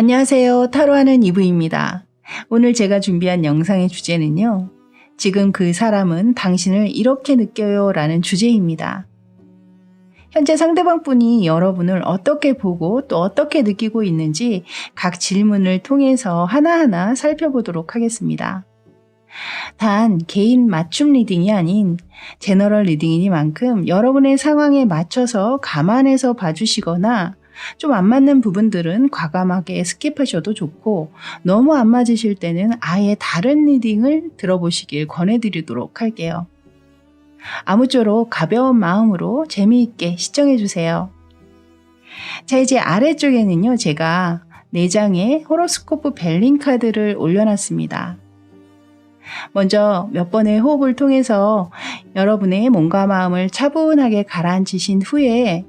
안녕하세요. 타로하는 이브입니다. 오늘 제가 준비한 영상의 주제는요. 지금 그 사람은 당신을 이렇게 느껴요 라는 주제입니다. 현재 상대방 분이 여러분을 어떻게 보고 또 어떻게 느끼고 있는지 각 질문을 통해서 하나하나 살펴보도록 하겠습니다. 단 개인 맞춤 리딩이 아닌 제너럴 리딩이니만큼 여러분의 상황에 맞춰서 감안해서 봐주시거나 좀 안 맞는 부분들은 과감하게 스킵하셔도 좋고, 너무 안 맞으실 때는 아예 다른 리딩을 들어보시길 권해드리도록 할게요. 아무쪼록 가벼운 마음으로 재미있게 시청해주세요. 자, 이제 아래쪽에는요, 제가 4장의 호로스코프 벨링 카드를 올려놨습니다. 먼저 몇 번의 호흡을 통해서 여러분의 몸과 마음을 차분하게 가라앉히신 후에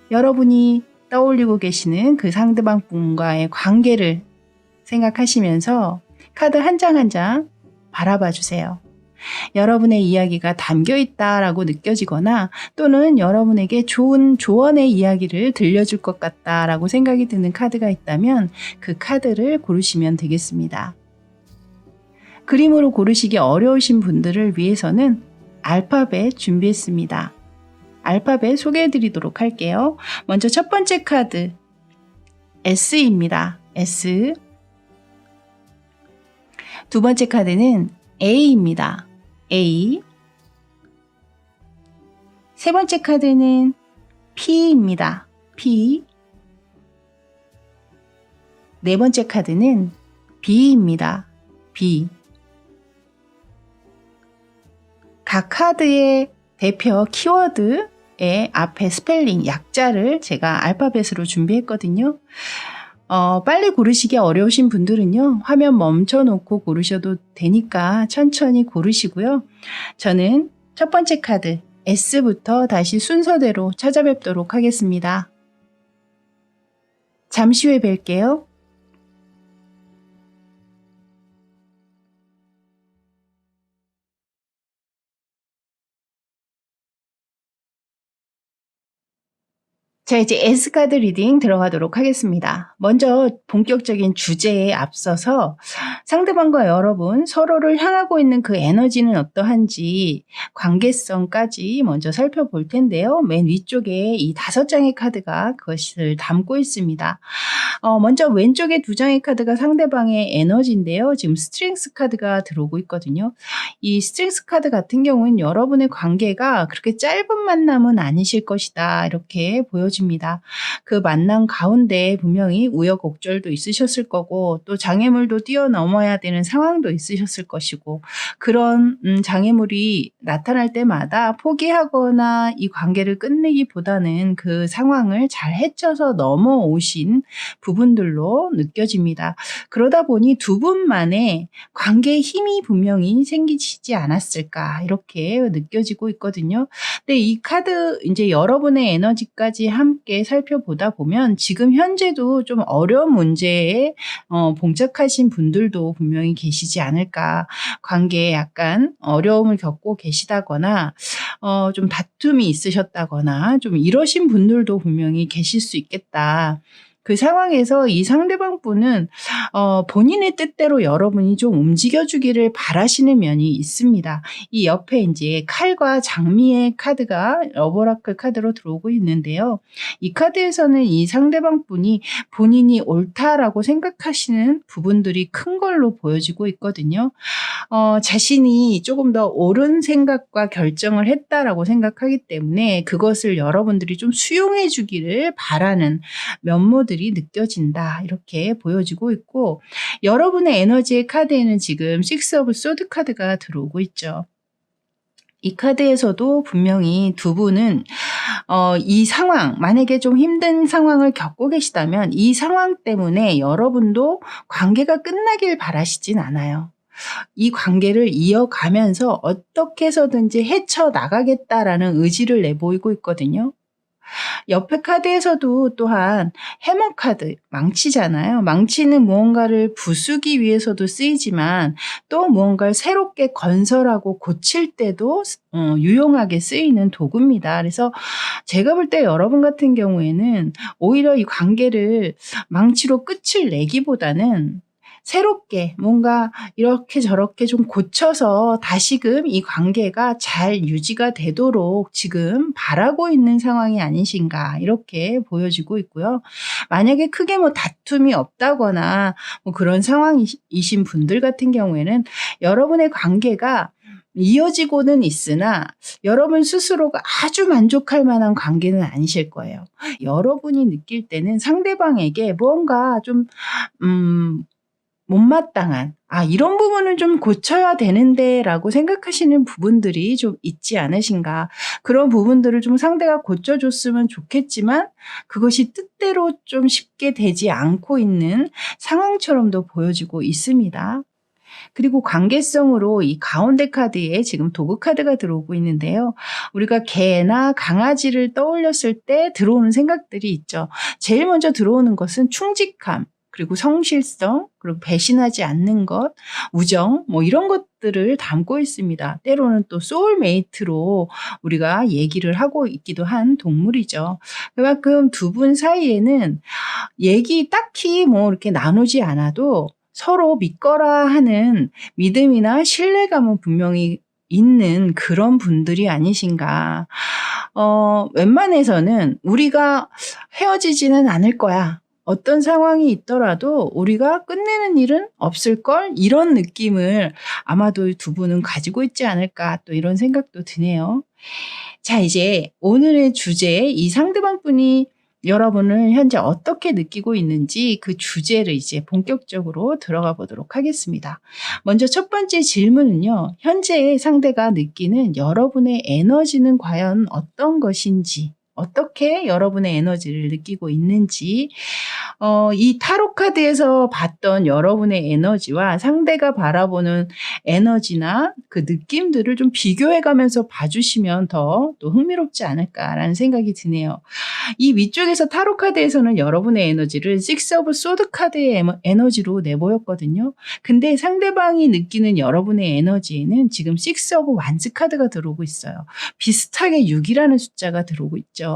여러분이 떠올리고 계시는 그 상대방 분과의 관계를 생각하시면서 카드 한 장 한 장 바라봐 주세요. 여러분의 이야기가 담겨 있다라고 느껴지거나 또는 여러분에게 좋은 조언의 이야기를 들려줄 것 같다라고 생각이 드는 카드가 있다면 그 카드를 고르시면 되겠습니다. 그림으로 고르시기 어려우신 분들을 위해서는 알파벳 준비했습니다. 알파벳 소개해 드리도록 할게요. 먼저 첫 번째 카드 S입니다. S. 두 번째 카드는 A입니다. A. 세 번째 카드는 P입니다. P. 네 번째 카드는 B입니다. B. 각 카드의 대표 키워드의 앞에 스펠링, 약자를 제가 알파벳으로 준비했거든요. 빨리 고르시기 어려우신 분들은요, 화면 멈춰놓고 고르셔도 되니까 천천히 고르시고요. 저는 첫 번째 카드 S부터 다시 순서대로 찾아뵙도록 하겠습니다. 잠시 후에 뵐게요. 자, 이제 S카드 리딩 들어가도록 하겠습니다. 먼저 본격적인 주제에 앞서서 상대방과 여러분 서로를 향하고 있는 그 에너지는 어떠한지 관계성까지 먼저 살펴볼 텐데요. 맨 위쪽에 이 5장의 카드가 그것을 담고 있습니다. 먼저 왼쪽에 2장의 카드가 상대방의 에너지인데요. 지금 스트렝스 카드가 들어오고 있거든요. 이 스트렝스 카드 같은 경우는 여러분의 관계가 그렇게 짧은 만남은 아니실 것이다, 이렇게 보여집니다. 그 만남 가운데 분명히 우여곡절도 있으셨을 거고 또 장애물도 뛰어넘어야 되는 상황도 있으셨을 것이고, 그런 장애물이 나타날 때마다 포기하거나 이 관계를 끝내기보다는 그 상황을 잘 헤쳐서 넘어오신 부분들로 느껴집니다. 그러다 보니 두 분만의 관계의 힘이 분명히 생기시지 않았을까, 이렇게 느껴지고 있거든요. 근데 이 카드 이제 여러분의 에너지까지 함께 살펴보다 보면 지금 현재도 좀 어려운 문제에 봉착하신 분들도 분명히 계시지 않을까. 관계에 약간 어려움을 겪고 계시다거나 좀 다툼이 있으셨다거나 좀 이러신 분들도 분명히 계실 수 있겠다. 그 상황에서 이 상대방 분은 본인의 뜻대로 여러분이 좀 움직여주기를 바라시는 면이 있습니다. 이 옆에 이제 칼과 장미의 카드가 러버라클 카드로 들어오고 있는데요. 이 카드에서는 이 상대방 분이 본인이 옳다라고 생각하시는 부분들이 큰 걸로 보여지고 있거든요. 자신이 조금 더 옳은 생각과 결정을 했다라고 생각하기 때문에 그것을 여러분들이 좀 수용해 주기를 바라는 면모들이 느껴진다, 이렇게 보여지고 있고, 여러분의 에너지의 카드에는 지금 6 오브 소드 카드가 들어오고 있죠. 이 카드에서도 분명히 두 분은 이 상황, 만약에 좀 힘든 상황을 겪고 계시다면 이 상황 때문에 여러분도 관계가 끝나길 바라시진 않아요. 이 관계를 이어가면서 어떻게 해서든지 헤쳐나가겠다라는 의지를 내보이고 있거든요. 옆에 카드에서도 또한 해머 카드, 망치잖아요. 망치는 무언가를 부수기 위해서도 쓰이지만 또 무언가를 새롭게 건설하고 고칠 때도 유용하게 쓰이는 도구입니다. 그래서 제가 볼 때 여러분 같은 경우에는 오히려 이 관계를 망치로 끝을 내기보다는 새롭게 뭔가 이렇게 저렇게 좀 고쳐서 다시금 이 관계가 잘 유지가 되도록 지금 바라고 있는 상황이 아니신가 이렇게 보여지고 있고요. 만약에 크게 뭐 다툼이 없다거나 뭐 그런 상황이신 분들 같은 경우에는 여러분의 관계가 이어지고는 있으나 여러분 스스로가 아주 만족할 만한 관계는 아니실 거예요. 여러분이 느낄 때는 상대방에게 뭔가 좀 못마땅한 이런 부분은 좀 고쳐야 되는데 라고 생각하시는 부분들이 좀 있지 않으신가. 그런 부분들을 좀 상대가 고쳐줬으면 좋겠지만 그것이 뜻대로 좀 쉽게 되지 않고 있는 상황처럼도 보여지고 있습니다. 그리고 관계성으로 이 가운데 카드에 지금 도구 카드가 들어오고 있는데요. 우리가 개나 강아지를 떠올렸을 때 들어오는 생각들이 있죠. 제일 먼저 들어오는 것은 충직함, 그리고 성실성, 그리고 배신하지 않는 것, 우정, 뭐 이런 것들을 담고 있습니다. 때로는 또 소울메이트로 우리가 얘기를 하고 있기도 한 동물이죠. 그만큼 두 분 사이에는 얘기 딱히 뭐 이렇게 나누지 않아도 서로 믿거라 하는 믿음이나 신뢰감은 분명히 있는 그런 분들이 아니신가. 웬만해서는 우리가 헤어지지는 않을 거야. 어떤 상황이 있더라도 우리가 끝내는 일은 없을걸? 이런 느낌을 아마도 두 분은 가지고 있지 않을까 또 이런 생각도 드네요. 자, 이제 오늘의 주제, 이 상대방 분이 여러분을 현재 어떻게 느끼고 있는지 그 주제를 이제 본격적으로 들어가 보도록 하겠습니다. 먼저 첫 번째 질문은요. 현재 상대가 느끼는 여러분의 에너지는 과연 어떤 것인지, 어떻게 여러분의 에너지를 느끼고 있는지, 이 타로 카드에서 봤던 여러분의 에너지와 상대가 바라보는 에너지나 그 느낌들을 좀 비교해 가면서 봐주시면 더 또 흥미롭지 않을까라는 생각이 드네요. 이 위쪽에서 타로 카드에서는 여러분의 에너지를 식스 오브 소드 카드의 에너지로 내보였거든요. 근데 상대방이 느끼는 여러분의 에너지에는 지금 식스 오브 완즈 카드가 들어오고 있어요. 비슷하게 6이라는 숫자가 들어오고 있죠.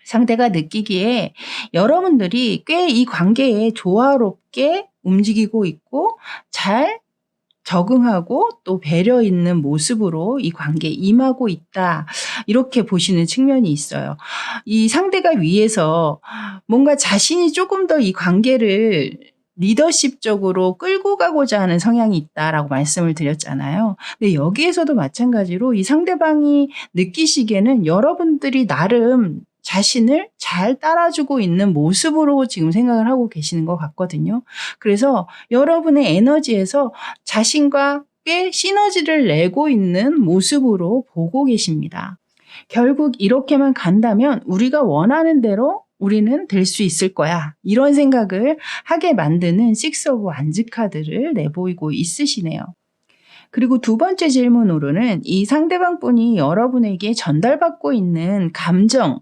상대가 느끼기에 여러분들이 꽤 이 관계에 조화롭게 움직이고 있고 잘 적응하고 또 배려 있는 모습으로 이 관계에 임하고 있다. 이렇게 보시는 측면이 있어요. 이 상대가 위에서 뭔가 자신이 조금 더 이 관계를 리더십적으로 끌고 가고자 하는 성향이 있다라고 말씀을 드렸잖아요. 근데 여기에서도 마찬가지로 이 상대방이 느끼시기에는 여러분들이 나름 자신을 잘 따라주고 있는 모습으로 지금 생각을 하고 계시는 것 같거든요. 그래서 여러분의 에너지에서 자신과 꽤 시너지를 내고 있는 모습으로 보고 계십니다. 결국 이렇게만 간다면 우리가 원하는 대로 우리는 될 수 있을 거야. 이런 생각을 하게 만드는 식스 오브 완즈 카드를 내보이고 있으시네요. 그리고 두 번째 질문으로는 이 상대방 분이 여러분에게 전달받고 있는 감정,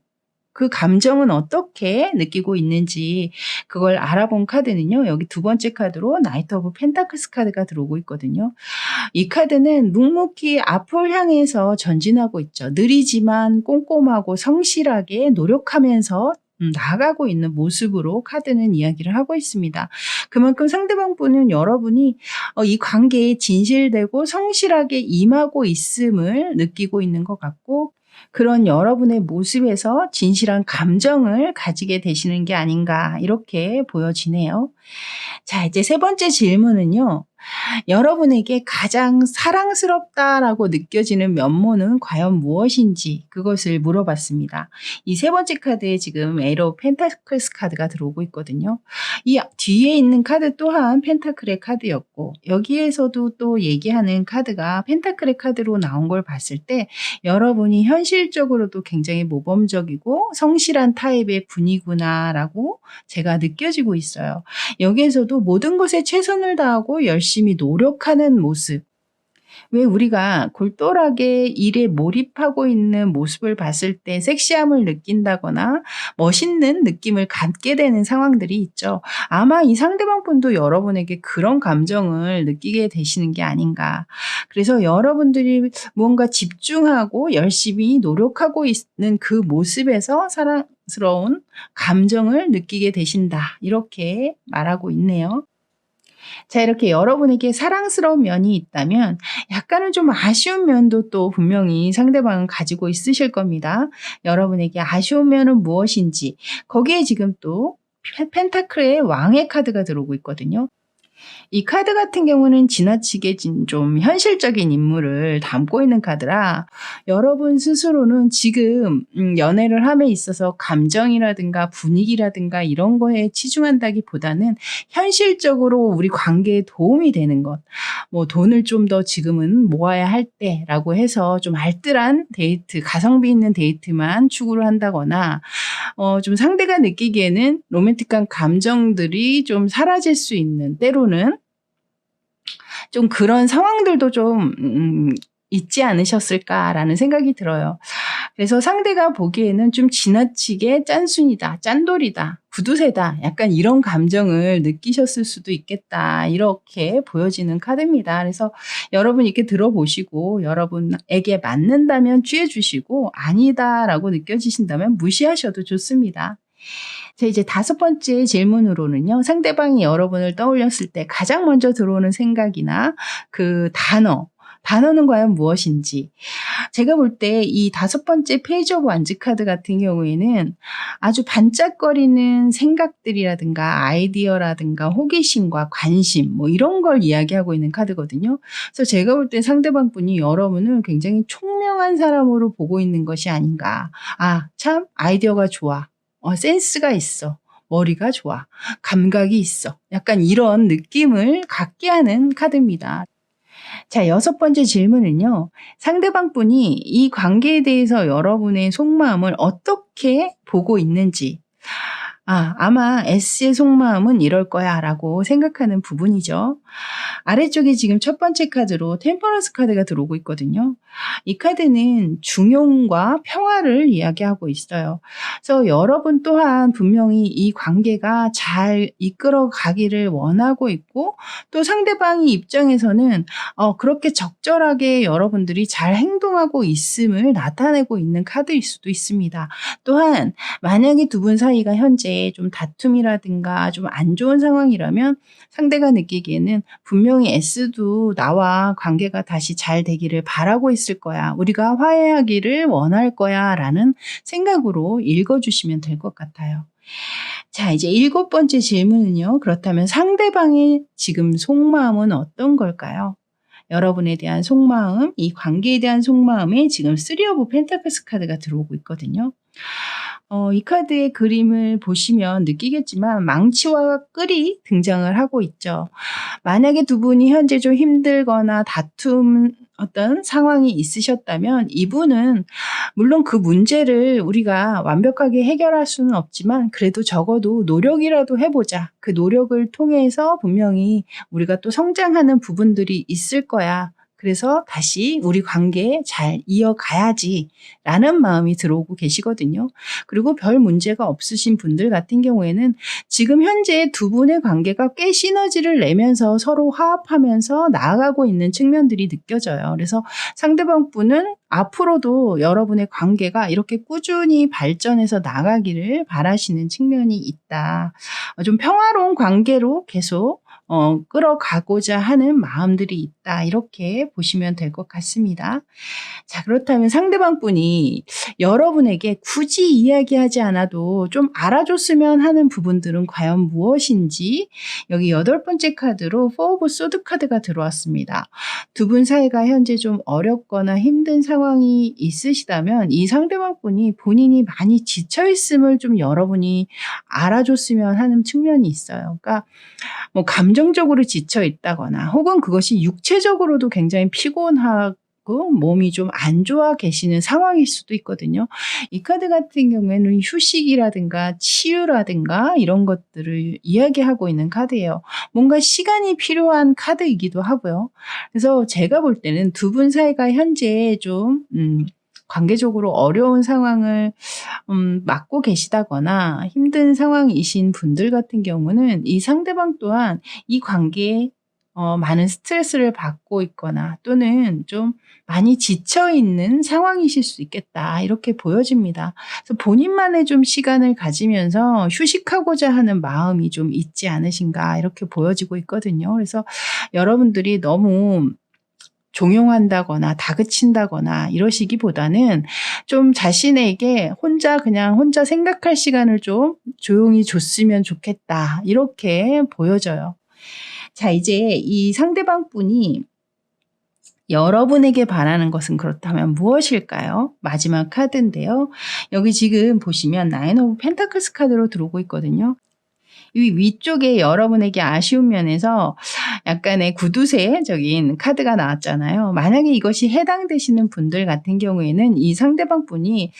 그 감정은 어떻게 느끼고 있는지 그걸 알아본 카드는요. 여기 두 번째 카드로 나이트 오브 펜타클스 카드가 들어오고 있거든요. 이 카드는 묵묵히 앞을 향해서 전진하고 있죠. 느리지만 꼼꼼하고 성실하게 노력하면서 나아가고 있는 모습으로 카드는 이야기를 하고 있습니다. 그만큼 상대방 분은 여러분이 이 관계에 진실되고 성실하게 임하고 있음을 느끼고 있는 것 같고 그런 여러분의 모습에서 진실한 감정을 가지게 되시는 게 아닌가 이렇게 보여지네요. 자, 이제 세 번째 질문은요. 여러분에게 가장 사랑스럽다라고 느껴지는 면모는 과연 무엇인지 그것을 물어봤습니다. 이 세 번째 카드에 지금 에러 펜타클스 카드가 들어오고 있거든요. 이 뒤에 있는 카드 또한 펜타클의 카드였고 여기에서도 또 얘기하는 카드가 펜타클의 카드로 나온 걸 봤을 때 여러분이 현실적으로도 굉장히 모범적이고 성실한 타입의 분이구나라고 제가 느껴지고 있어요. 여기에서도 모든 것에 최선을 다하고 열심히 노력하는 모습. 왜 우리가 골똘하게 일에 몰입하고 있는 모습을 봤을 때 섹시함을 느낀다거나 멋있는 느낌을 갖게 되는 상황들이 있죠. 아마 이 상대방 분도 여러분에게 그런 감정을 느끼게 되시는 게 아닌가. 그래서 여러분들이 무언가 집중하고 열심히 노력하고 있는 그 모습에서 사랑스러운 감정을 느끼게 되신다. 이렇게 말하고 있네요. 자, 이렇게 여러분에게 사랑스러운 면이 있다면 약간은 좀 아쉬운 면도 또 분명히 상대방은 가지고 있으실 겁니다. 여러분에게 아쉬운 면은 무엇인지, 거기에 지금 또 펜타클의 왕의 카드가 들어오고 있거든요. 이 카드 같은 경우는 지나치게 좀 현실적인 인물을 담고 있는 카드라, 여러분 스스로는 지금 연애를 함에 있어서 감정이라든가 분위기라든가 이런 거에 치중한다기보다는 현실적으로 우리 관계에 도움이 되는 것, 뭐 돈을 좀 더 지금은 모아야 할 때라고 해서 좀 알뜰한 데이트, 가성비 있는 데이트만 추구를 한다거나, 좀 상대가 느끼기에는 로맨틱한 감정들이 좀 사라질 수 있는, 때로는 좀 그런 상황들도 좀 있지 않으셨을까라는 생각이 들어요. 그래서 상대가 보기에는 좀 지나치게 짠순이다, 짠돌이다, 구두쇠다, 약간 이런 감정을 느끼셨을 수도 있겠다. 이렇게 보여지는 카드입니다. 그래서 여러분 이렇게 들어보시고 여러분에게 맞는다면 취해주시고 아니다라고 느껴지신다면 무시하셔도 좋습니다. 자, 이제 5번째 질문으로는요. 상대방이 여러분을 떠올렸을 때 가장 먼저 들어오는 생각이나 그 단어는 과연 무엇인지. 제가 볼 때 이 5번째 페이지 오브 완즈 카드 같은 경우에는 아주 반짝거리는 생각들이라든가 아이디어라든가 호기심과 관심, 뭐 이런 걸 이야기하고 있는 카드거든요. 그래서 제가 볼 때 상대방 분이 여러분을 굉장히 총명한 사람으로 보고 있는 것이 아닌가. 아, 참 아이디어가 좋아. 센스가 있어. 머리가 좋아. 감각이 있어. 약간 이런 느낌을 갖게 하는 카드입니다. 자, 6번째 질문은요. 상대방 분이 이 관계에 대해서 여러분의 속마음을 어떻게 보고 있는지. 아마 S의 속마음은 이럴 거야 라고 생각하는 부분이죠. 아래쪽에 지금 첫 번째 카드로 템퍼런스 카드가 들어오고 있거든요. 이 카드는 중용과 평화를 이야기하고 있어요. 그래서 여러분 또한 분명히 이 관계가 잘 이끌어 가기를 원하고 있고, 또 상대방의 입장에서는 그렇게 적절하게 여러분들이 잘 행동하고 있음을 나타내고 있는 카드일 수도 있습니다. 또한 만약에 두 분 사이가 현재 좀 다툼이라든가 좀 안 좋은 상황이라면 상대가 느끼기에는 분명히 S도 나와 관계가 다시 잘 되기를 바라고 있을 거야. 우리가 화해하기를 원할 거야. 라는 생각으로 읽어주시면 될 것 같아요. 자, 이제 7번째 질문은요. 그렇다면 상대방의 지금 속마음은 어떤 걸까요? 여러분에 대한 속마음, 이 관계에 대한 속마음에 지금 3 오브 펜타클스 카드가 들어오고 있거든요. 이 카드의 그림을 보시면 느끼겠지만 망치와 끌이 등장을 하고 있죠. 만약에 두 분이 현재 좀 힘들거나 다툼 어떤 상황이 있으셨다면 이분은 물론 그 문제를 우리가 완벽하게 해결할 수는 없지만 그래도 적어도 노력이라도 해보자. 그 노력을 통해서 분명히 우리가 또 성장하는 부분들이 있을 거야. 그래서 다시 우리 관계 잘 이어가야지라는 마음이 들어오고 계시거든요. 그리고 별 문제가 없으신 분들 같은 경우에는 지금 현재 두 분의 관계가 꽤 시너지를 내면서 서로 화합하면서 나아가고 있는 측면들이 느껴져요. 그래서 상대방 분은 앞으로도 여러분의 관계가 이렇게 꾸준히 발전해서 나가기를 바라시는 측면이 있다. 좀 평화로운 관계로 계속 끌어가고자 하는 마음들이 있다. 이렇게 보시면 될 것 같습니다. 자, 그렇다면 상대방 분이 여러분에게 굳이 이야기하지 않아도 좀 알아줬으면 하는 부분들은 과연 무엇인지, 여기 8번째 카드로 4 오브 소드 카드가 들어왔습니다. 두 분 사이가 현재 좀 어렵거나 힘든 상황이 있으시다면 이 상대방 분이 본인이 많이 지쳐있음을 좀 여러분이 알아줬으면 하는 측면이 있어요. 그러니까 뭐 감정적으로 지쳐 있다거나 혹은 그것이 육체적으로도 굉장히 피곤하고 있고 몸이 좀 안 좋아 계시는 상황일 수도 있거든요. 이 카드 같은 경우에는 휴식이라든가 치유라든가 이런 것들을 이야기하고 있는 카드예요. 뭔가 시간이 필요한 카드이기도 하고요. 그래서 제가 볼 때는 두 분 사이가 현재 좀 관계적으로 어려운 상황을 맞고 계시다거나 힘든 상황이신 분들 같은 경우는 이 상대방 또한 이 관계에 많은 스트레스를 받고 있거나 또는 좀 많이 지쳐 있는 상황이실 수 있겠다 이렇게 보여집니다. 그래서 본인만의 좀 시간을 가지면서 휴식하고자 하는 마음이 좀 있지 않으신가 이렇게 보여지고 있거든요. 그래서 여러분들이 너무 종용한다거나 다그친다거나 이러시기보다는 좀 자신에게 그냥 혼자 생각할 시간을 좀 조용히 줬으면 좋겠다 이렇게 보여져요. 자, 이제 이 상대방 분이 여러분에게 바라는 것은 그렇다면 무엇일까요? 마지막 카드인데요. 여기 지금 보시면 나인 오브 펜타클스 카드로 들어오고 있거든요. 이 위쪽에 여러분에게 아쉬운 면에서 약간의 구두쇠적인 카드가 나왔잖아요. 만약에 이것이 해당되시는 분들 같은 경우에는 이 상대방 분이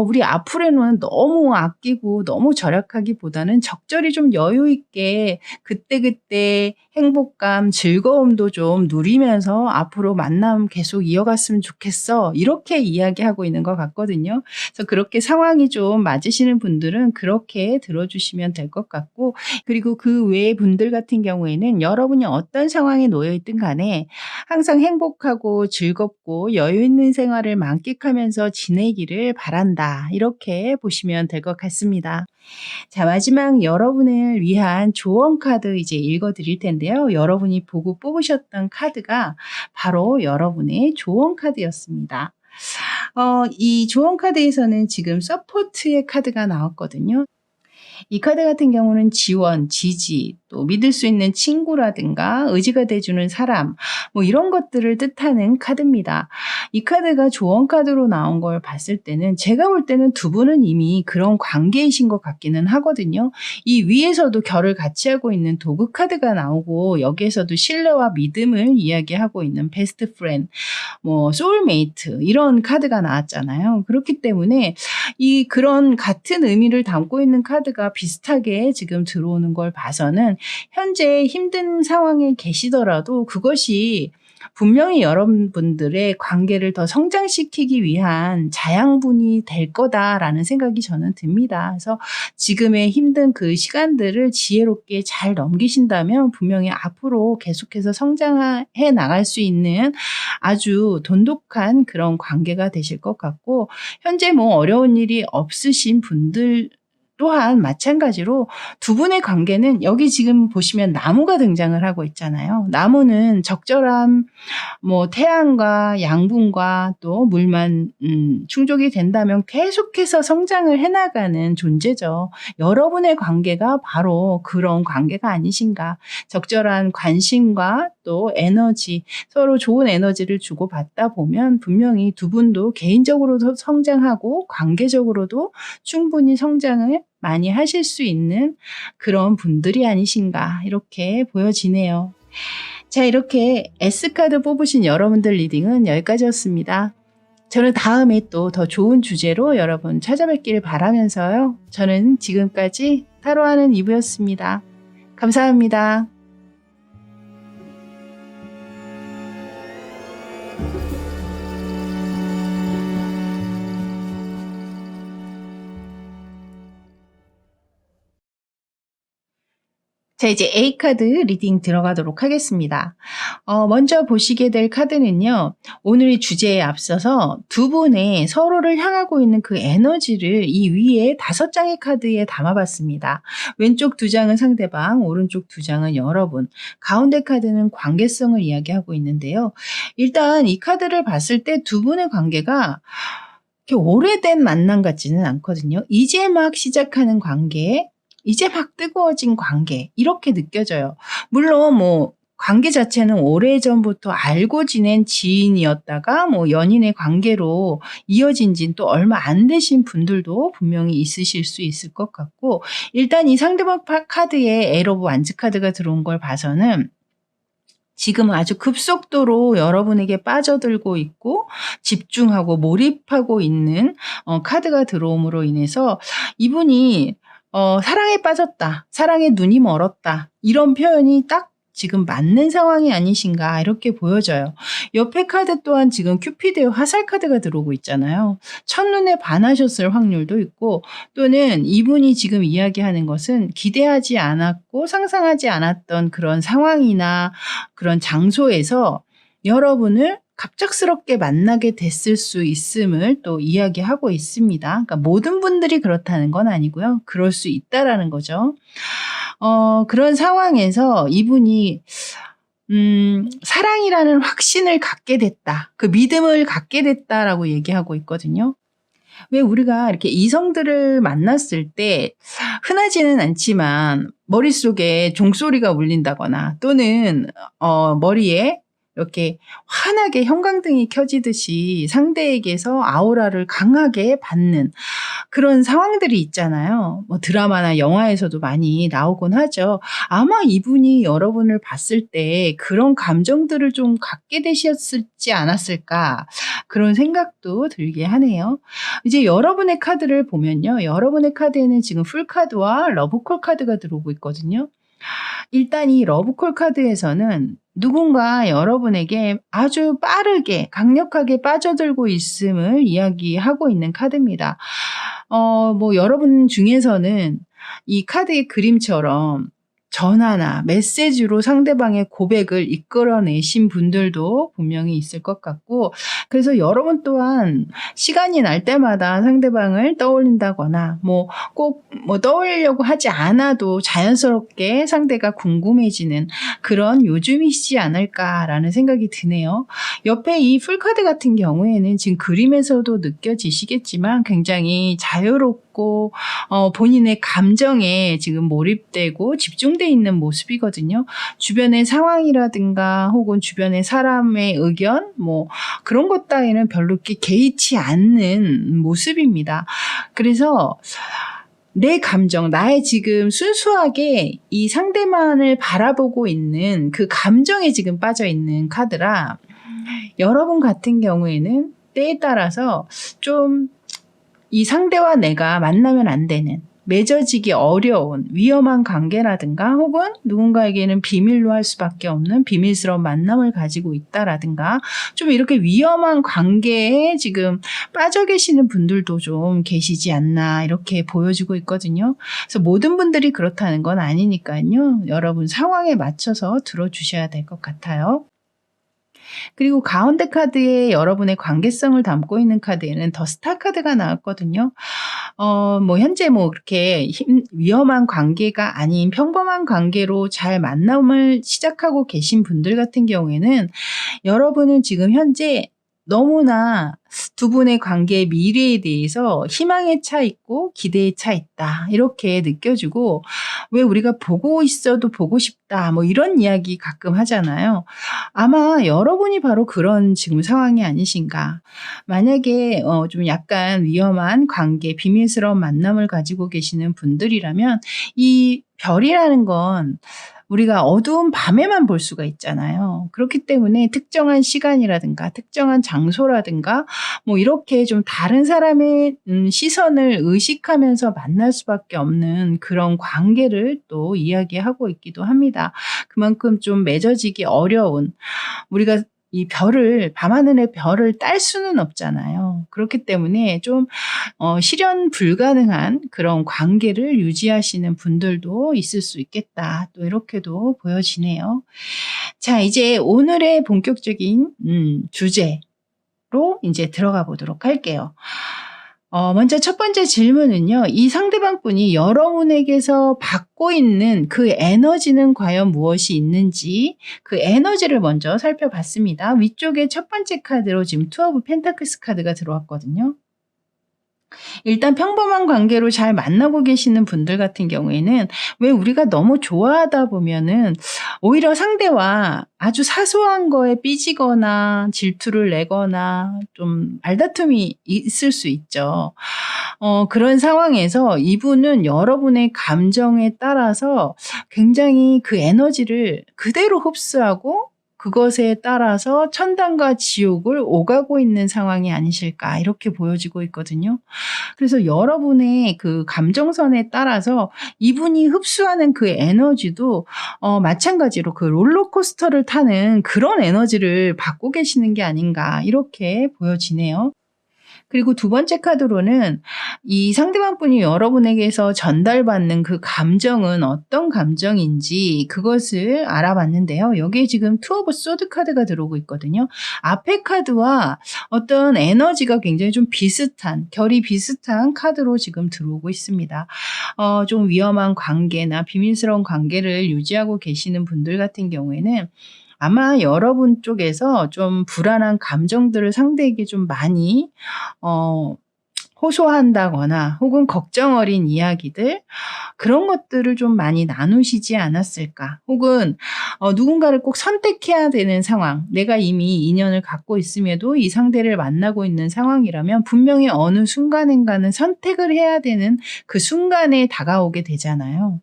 우리 앞으로는 너무 아끼고 너무 절약하기보다는 적절히 좀 여유 있게 그때그때 행복감, 즐거움도 좀 누리면서 앞으로 만남 계속 이어갔으면 좋겠어. 이렇게 이야기하고 있는 것 같거든요. 그래서 그렇게 상황이 좀 맞으시는 분들은 그렇게 들어주시면 될 것 같고, 그리고 그 외의 분들 같은 경우에는 여러분이 어떤 상황에 놓여 있든 간에 항상 행복하고 즐겁고 여유 있는 생활을 만끽하면서 지내기를 바란다. 이렇게 보시면 될 것 같습니다. 자, 마지막 여러분을 위한 조언 카드 이제 읽어 드릴 텐데요. 여러분이 보고 뽑으셨던 카드가 바로 여러분의 조언 카드였습니다. 이 조언 카드에서는 지금 서포트의 카드가 나왔거든요. 이 카드 같은 경우는 지원, 지지, 또 믿을 수 있는 친구라든가 의지가 돼주는 사람, 뭐 이런 것들을 뜻하는 카드입니다. 이 카드가 조언 카드로 나온 걸 봤을 때는 제가 볼 때는 두 분은 이미 그런 관계이신 것 같기는 하거든요. 이 위에서도 결을 같이 하고 있는 도그 카드가 나오고 여기에서도 신뢰와 믿음을 이야기하고 있는 베스트 프렌드, 뭐 소울메이트 이런 카드가 나왔잖아요. 그렇기 때문에 그런 같은 의미를 담고 있는 카드가 비슷하게 지금 들어오는 걸 봐서는 현재 힘든 상황에 계시더라도 그것이 분명히 여러분들의 관계를 더 성장시키기 위한 자양분이 될 거다라는 생각이 저는 듭니다. 그래서 지금의 힘든 그 시간들을 지혜롭게 잘 넘기신다면 분명히 앞으로 계속해서 성장해 나갈 수 있는 아주 돈독한 그런 관계가 되실 것 같고, 현재 뭐 어려운 일이 없으신 분들 또한 마찬가지로 두 분의 관계는 여기 지금 보시면 나무가 등장을 하고 있잖아요. 나무는 적절한 뭐 태양과 양분과 또 물만 충족이 된다면 계속해서 성장을 해나가는 존재죠. 여러분의 관계가 바로 그런 관계가 아니신가. 적절한 관심과 또 에너지, 서로 좋은 에너지를 주고받다 보면 분명히 두 분도 개인적으로도 성장하고 관계적으로도 충분히 성장을 많이 하실 수 있는 그런 분들이 아니신가 이렇게 보여지네요. 자, 이렇게 S카드 뽑으신 여러분들 리딩은 여기까지였습니다. 저는 다음에 또 더 좋은 주제로 여러분 찾아뵙기를 바라면서요. 저는 지금까지 타로하는 이브였습니다. 감사합니다. 자, 이제 A카드 리딩 들어가도록 하겠습니다. 먼저 보시게 될 카드는요, 오늘의 주제에 앞서서 두 분의 서로를 향하고 있는 그 에너지를 이 위에 5장의 카드에 담아봤습니다. 왼쪽 2장은 상대방, 오른쪽 2장은 여러분, 가운데 카드는 관계성을 이야기하고 있는데요. 일단 이 카드를 봤을 때 두 분의 관계가 이렇게 오래된 만남 같지는 않거든요. 이제 막 시작하는 관계, 이제 막 뜨거워진 관계 이렇게 느껴져요. 물론 뭐 관계 자체는 오래전부터 알고 지낸 지인이었다가 뭐 연인의 관계로 이어진 지는 또 얼마 안 되신 분들도 분명히 있으실 수 있을 것 같고, 일단 이 상대방 카드에 에러 오브 완즈 카드가 들어온 걸 봐서는 지금 아주 급속도로 여러분에게 빠져들고 있고 집중하고 몰입하고 있는 카드가 들어옴으로 인해서 이분이 '사랑에 빠졌다. 사랑에 눈이 멀었다.' 이런 표현이 딱 지금 맞는 상황이 아니신가 이렇게 보여져요. 옆에 카드 또한 지금 큐피드의 화살 카드가 들어오고 있잖아요. 첫눈에 반하셨을 확률도 있고 또는 이분이 지금 이야기하는 것은 기대하지 않았고 상상하지 않았던 그런 상황이나 그런 장소에서 여러분을 갑작스럽게 만나게 됐을 수 있음을 또 이야기하고 있습니다. 그러니까 모든 분들이 그렇다는 건 아니고요. 그럴 수 있다라는 거죠. 그런 상황에서 이분이 사랑이라는 확신을 갖게 됐다. 그 믿음을 갖게 됐다라고 얘기하고 있거든요. 왜 우리가 이렇게 이성들을 만났을 때 흔하지는 않지만 머릿속에 종소리가 울린다거나 또는 머리에 이렇게 환하게 형광등이 켜지듯이 상대에게서 아우라를 강하게 받는 그런 상황들이 있잖아요. 뭐 드라마나 영화에서도 많이 나오곤 하죠. 아마 이분이 여러분을 봤을 때 그런 감정들을 좀 갖게 되셨지 않았을까 그런 생각도 들게 하네요. 이제 여러분의 카드를 보면요. 여러분의 카드에는 지금 풀카드와 러브콜 카드가 들어오고 있거든요. 일단 이 러브콜 카드에서는 누군가 여러분에게 아주 빠르게 강력하게 빠져들고 있음을 이야기하고 있는 카드입니다. 뭐 여러분 중에서는 이 카드의 그림처럼 전화나 메시지로 상대방의 고백을 이끌어내신 분들도 분명히 있을 것 같고 그래서 여러분 또한 시간이 날 때마다 상대방을 떠올린다거나 뭐 꼭 떠올리려고 하지 않아도 자연스럽게 상대가 궁금해지는 그런 요즘이시지 않을까라는 생각이 드네요. 옆에 이 풀카드 같은 경우에는 지금 그림에서도 느껴지시겠지만 굉장히 자유롭고 본인의 감정에 지금 몰입되고 집중돼 있는 모습이거든요. 주변의 상황이라든가 혹은 주변의 사람의 의견 뭐 그런 것 따위는 별로 이렇게 개의치 않는 모습입니다. 그래서 내 감정, 나의 지금 순수하게 이 상대만을 바라보고 있는 그 감정에 지금 빠져 있는 카드라 여러분 같은 경우에는 때에 따라서 좀 이 상대와 내가 만나면 안 되는 맺어지기 어려운 위험한 관계라든가 혹은 누군가에게는 비밀로 할 수밖에 없는 비밀스러운 만남을 가지고 있다라든가 좀 이렇게 위험한 관계에 지금 빠져 계시는 분들도 좀 계시지 않나 이렇게 보여지고 있거든요. 그래서 모든 분들이 그렇다는 건 아니니까요. 여러분 상황에 맞춰서 들어주셔야 될 것 같아요. 그리고 가운데 카드에 여러분의 관계성을 담고 있는 카드에는 더 스타 카드가 나왔거든요. 뭐 현재 뭐 그렇게 위험한 관계가 아닌 평범한 관계로 잘 만남을 시작하고 계신 분들 같은 경우에는 여러분은 지금 현재 너무나 두 분의 관계의 미래에 대해서 희망에 차 있고 기대에 차 있다. 이렇게 느껴지고 왜 우리가 보고 있어도 보고 싶다. 뭐 이런 이야기 가끔 하잖아요. 아마 여러분이 바로 그런 지금 상황이 아니신가. 만약에 좀 약간 위험한 관계, 비밀스러운 만남을 가지고 계시는 분들이라면 이 별이라는 건 우리가 어두운 밤에만 볼 수가 있잖아요. 그렇기 때문에 특정한 시간이라든가 특정한 장소라든가 뭐 이렇게 좀 다른 사람의 시선을 의식하면서 만날 수밖에 없는 그런 관계를 또 이야기하고 있기도 합니다. 그만큼 좀 맺어지기 어려운 우리가 이 별을 밤하늘의 별을 딸 수는 없잖아요. 그렇기 때문에 좀 실현 불가능한 그런 관계를 유지하시는 분들도 있을 수 있겠다. 또 이렇게도 보여지네요. 자, 이제 오늘의 본격적인 주제로 이제 들어가 보도록 할게요. 먼저 첫 번째 질문은요. 이 상대방 분이 여러분에게서 받고 있는 그 에너지는 과연 무엇이 있는지 그 에너지를 먼저 살펴봤습니다. 위쪽에 첫 번째 카드로 지금 투 오브 펜타클스 카드가 들어왔거든요. 일단 평범한 관계로 잘 만나고 계시는 분들 같은 경우에는 왜 우리가 너무 좋아하다 보면은 오히려 상대와 아주 사소한 거에 삐지거나 질투를 내거나 좀 말다툼이 있을 수 있죠. 그런 상황에서 이분은 여러분의 감정에 따라서 굉장히 그 에너지를 그대로 흡수하고 그것에 따라서 천당과 지옥을 오가고 있는 상황이 아니실까 이렇게 보여지고 있거든요. 그래서 여러분의 그 감정선에 따라서 이분이 흡수하는 그 에너지도 마찬가지로 그 롤러코스터를 타는 그런 에너지를 받고 계시는 게 아닌가 이렇게 보여지네요. 그리고 두 번째 카드로는 이 상대방 분이 여러분에게서 전달받는 그 감정은 어떤 감정인지 그것을 알아봤는데요. 여기에 지금 투 오브 소드 카드가 들어오고 있거든요. 앞의 카드와 어떤 에너지가 굉장히 좀 비슷한, 결이 비슷한 카드로 지금 들어오고 있습니다. 좀 위험한 관계나 비밀스러운 관계를 유지하고 계시는 분들 같은 경우에는 아마 여러분 쪽에서 좀 불안한 감정들을 상대에게 좀 많이 어 호소한다거나 혹은 걱정 어린 이야기들 그런 것들을 좀 많이 나누시지 않았을까. 혹은 누군가를 꼭 선택해야 되는 상황, 내가 이미 인연을 갖고 있음에도 이 상대를 만나고 있는 상황이라면 분명히 어느 순간인가는 선택을 해야 되는 그 순간에 다가오게 되잖아요.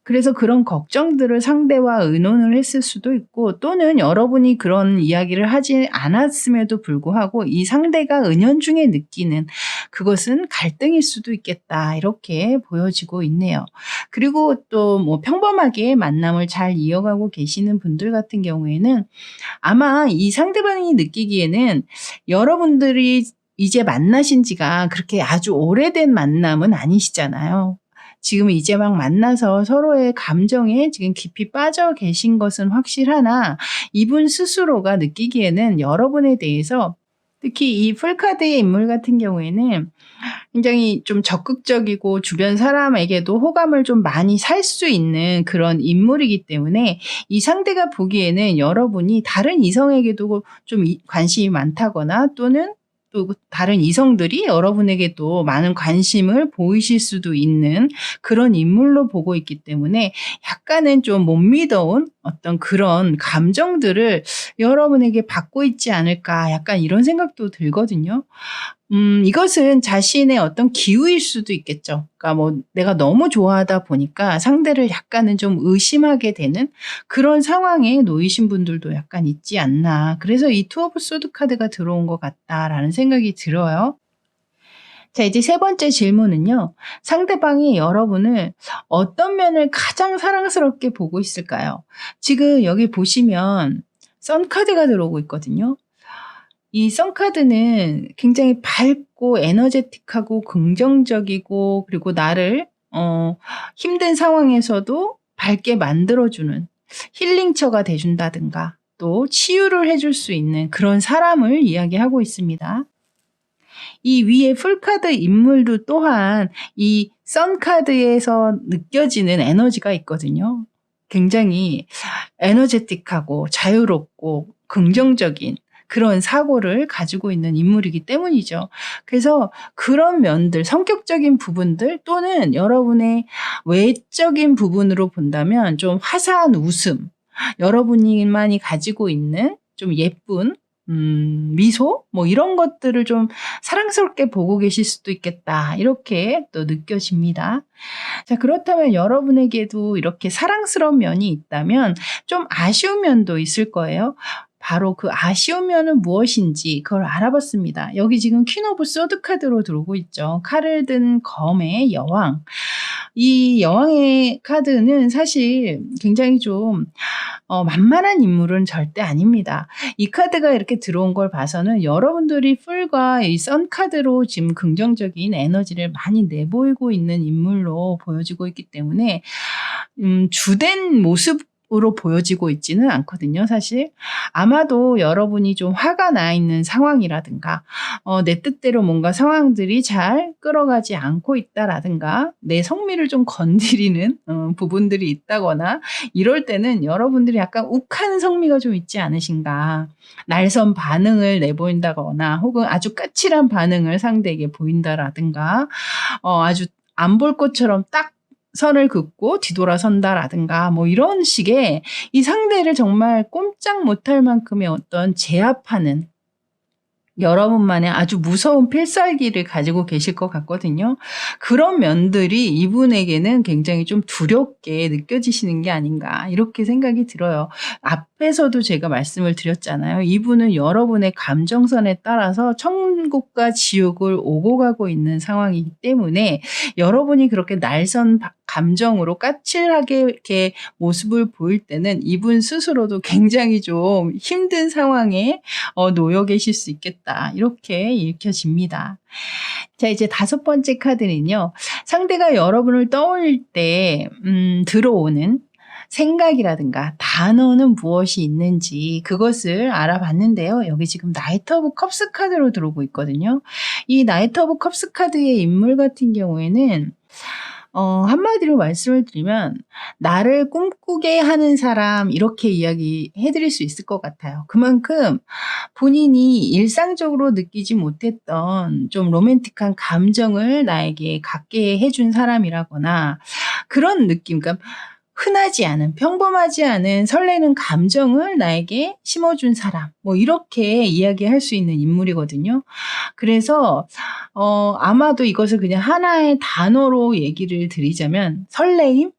그래서 그런 걱정들을 상대와 의논을 했을 수도 있고 또는 여러분이 그런 이야기를 하지 않았음에도 불구하고 이 상대가 은연중에 느끼는 그것은 갈등일 수도 있겠다 이렇게 보여지고 있네요. 그리고 또 뭐 평범하게 만남을 잘 이어가고 계시는 분들 같은 경우에는 아마 이 상대방이 느끼기에는 여러분들이 이제 만나신 지가 그렇게 아주 오래된 만남은 아니시잖아요. 지금 이제 막 만나서 서로의 감정에 지금 깊이 빠져 계신 것은 확실하나 이분 스스로가 느끼기에는 여러분에 대해서 특히 이 풀카드의 인물 같은 경우에는 굉장히 좀 적극적이고 주변 사람에게도 호감을 좀 많이 살 수 있는 그런 인물이기 때문에 이 상대가 보기에는 여러분이 다른 이성에게도 좀 관심이 많다거나 또는 또 다른 이성들이 여러분에게 또 많은 관심을 보이실 수도 있는 그런 인물로 보고 있기 때문에 약간은 좀 못 믿어온 어떤 그런 감정들을 여러분에게 받고 있지 않을까 약간 이런 생각도 들거든요. 이것은 자신의 어떤 기우일 수도 있겠죠. 그러니까 뭐 내가 너무 좋아하다 보니까 상대를 약간은 좀 의심하게 되는 그런 상황에 놓이신 분들도 약간 있지 않나. 그래서 이 투 오브 소드 카드가 들어온 것 같다라는 생각이 들어요. 자, 이제 세 번째 질문은요. 상대방이 여러분을 어떤 면을 가장 사랑스럽게 보고 있을까요? 지금 여기 보시면 선 카드가 들어오고 있거든요. 이 선카드는 굉장히 밝고 에너제틱하고 긍정적이고 그리고 나를 힘든 상황에서도 밝게 만들어주는 힐링처가 돼준다든가 또 치유를 해줄 수 있는 그런 사람을 이야기하고 있습니다. 이 위에 풀카드 인물도 또한 이 선카드에서 느껴지는 에너지가 있거든요. 굉장히 에너제틱하고 자유롭고 긍정적인 그런 사고를 가지고 있는 인물이기 때문이죠. 그래서 그런 면들, 성격적인 부분들 또는 여러분의 외적인 부분으로 본다면 좀 화사한 웃음, 여러분만이 가지고 있는 좀 예쁜 미소 뭐 이런 것들을 좀 사랑스럽게 보고 계실 수도 있겠다. 이렇게 또 느껴집니다. 자, 그렇다면 여러분에게도 이렇게 사랑스러운 면이 있다면 좀 아쉬운 면도 있을 거예요. 바로 그 아쉬운 면은 무엇인지 그걸 알아봤습니다. 여기 지금 퀸 오브 소드 카드로 들어오고 있죠. 칼을 든 검의 여왕. 이 여왕의 카드는 사실 굉장히 좀 만만한 인물은 절대 아닙니다. 이 카드가 이렇게 들어온 걸 봐서는 여러분들이 풀과 이 선 카드로 지금 긍정적인 에너지를 많이 내보이고 있는 인물로 보여지고 있기 때문에 주된 모습으로 보여지고 있지는 않거든요, 사실. 아마도 여러분이 좀 화가 나 있는 상황이라든가 내 뜻대로 뭔가 상황들이 잘 끌어가지 않고 있다라든가 내 성미를 좀 건드리는 부분들이 있다거나 이럴 때는 여러분들이 약간 욱하는 성미가 좀 있지 않으신가. 날선 반응을 내보인다거나 혹은 아주 까칠한 반응을 상대에게 보인다라든가 아주 안 볼 것처럼 딱 선을 긋고 뒤돌아선다라든가 뭐 이런 식의 이 상대를 정말 꼼짝 못할 만큼의 어떤 제압하는 여러분만의 아주 무서운 필살기를 가지고 계실 것 같거든요. 그런 면들이 이분에게는 굉장히 좀 두렵게 느껴지시는 게 아닌가 이렇게 생각이 들어요. 앞에서도 제가 말씀을 드렸잖아요. 이분은 여러분의 감정선에 따라서 천국과 지옥을 오고 가고 있는 상황이기 때문에 여러분이 그렇게 날선 감정으로 까칠하게 이렇게 모습을 보일 때는 이분 스스로도 굉장히 좀 힘든 상황에 놓여 계실 수 있겠다. 이렇게 읽혀집니다. 자, 이제 5번째 카드는요. 상대가 여러분을 떠올릴 때 들어오는 생각이라든가 단어는 무엇이 있는지 그것을 알아봤는데요. 여기 지금 나이트 오브 컵스 카드로 들어오고 있거든요. 이 나이트 오브 컵스 카드의 인물 같은 경우에는 한마디로 말씀을 드리면 나를 꿈꾸게 하는 사람 이렇게 이야기해 드릴 수 있을 것 같아요. 그만큼 본인이 일상적으로 느끼지 못했던 좀 로맨틱한 감정을 나에게 갖게 해준 사람이라거나 그런 느낌, 그러니까 흔하지 않은 평범하지 않은 설레는 감정을 나에게 심어준 사람 뭐 이렇게 이야기할 수 있는 인물이거든요. 그래서 아마도 이것을 그냥 하나의 단어로 얘기를 드리자면 설레임,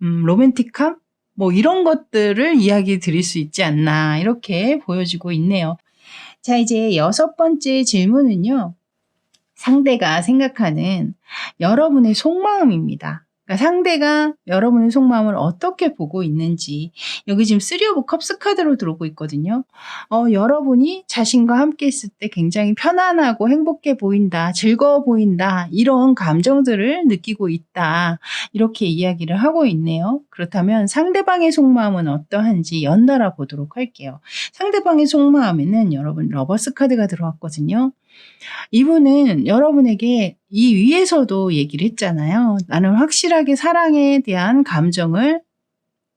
로맨틱함 뭐 이런 것들을 이야기 드릴 수 있지 않나 이렇게 보여지고 있네요. 자, 이제 6번째 질문은요. 상대가 생각하는 여러분의 속마음입니다. 그러니까 상대가 여러분의 속마음을 어떻게 보고 있는지 여기 지금 3 오브 컵스 카드로 들어오고 있거든요. 여러분이 자신과 함께 있을 때 굉장히 편안하고 행복해 보인다, 즐거워 보인다 이런 감정들을 느끼고 있다 이렇게 이야기를 하고 있네요. 그렇다면 상대방의 속마음은 어떠한지 연달아 보도록 할게요. 상대방의 속마음에는 여러분 러버스 카드가 들어왔거든요. 이분은 여러분에게 이 위에서도 얘기를 했잖아요. 나는 확실하게 사랑에 대한 감정을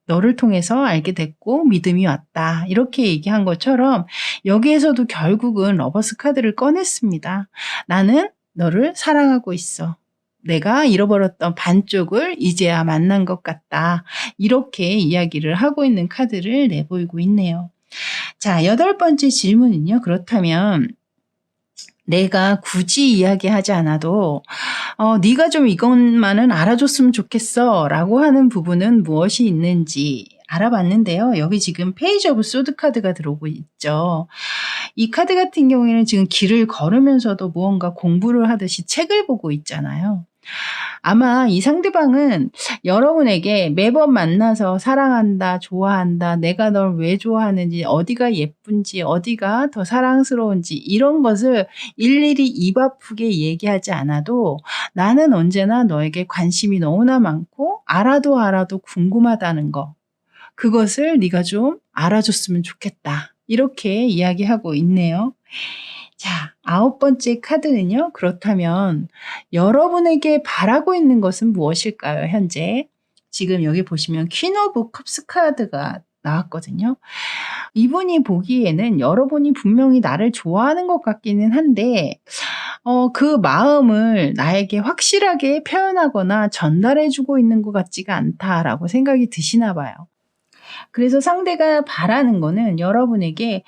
너를 통해서 알게 됐고 믿음이 왔다. 이렇게 얘기한 것처럼 여기에서도 결국은 러버스 카드를 꺼냈습니다. 나는 너를 사랑하고 있어. 내가 잃어버렸던 반쪽을 이제야 만난 것 같다. 이렇게 이야기를 하고 있는 카드를 내보이고 있네요. 자, 8번째 질문은요. 그렇다면 내가 굳이 이야기하지 않아도 네가 좀 이것만은 알아줬으면 좋겠어 라고 하는 부분은 무엇이 있는지 알아봤는데요. 여기 지금 페이지 오브 소드 카드가 들어오고 있죠. 이 카드 같은 경우에는 지금 길을 걸으면서도 무언가 공부를 하듯이 책을 보고 있잖아요. 아마 이 상대방은 여러분에게 매번 만나서 사랑한다, 좋아한다, 내가 널 왜 좋아하는지, 어디가 예쁜지, 어디가 더 사랑스러운지 이런 것을 일일이 입 아프게 얘기하지 않아도 나는 언제나 너에게 관심이 너무나 많고 알아도 궁금하다는 거. 그것을 네가 좀 알아줬으면 좋겠다. 이렇게 이야기하고 있네요. 자, 9번째 카드는요. 그렇다면 여러분에게 바라고 있는 것은 무엇일까요? 현재 지금 여기 보시면 퀸 오브 컵스 카드가 나왔거든요. 이분이 보기에는 여러분이 분명히 나를 좋아하는 것 같기는 한데 그 마음을 나에게 확실하게 표현하거나 전달해주고 있는 것 같지가 않다라고 생각이 드시나 봐요. 그래서 상대가 바라는 거는 여러분에게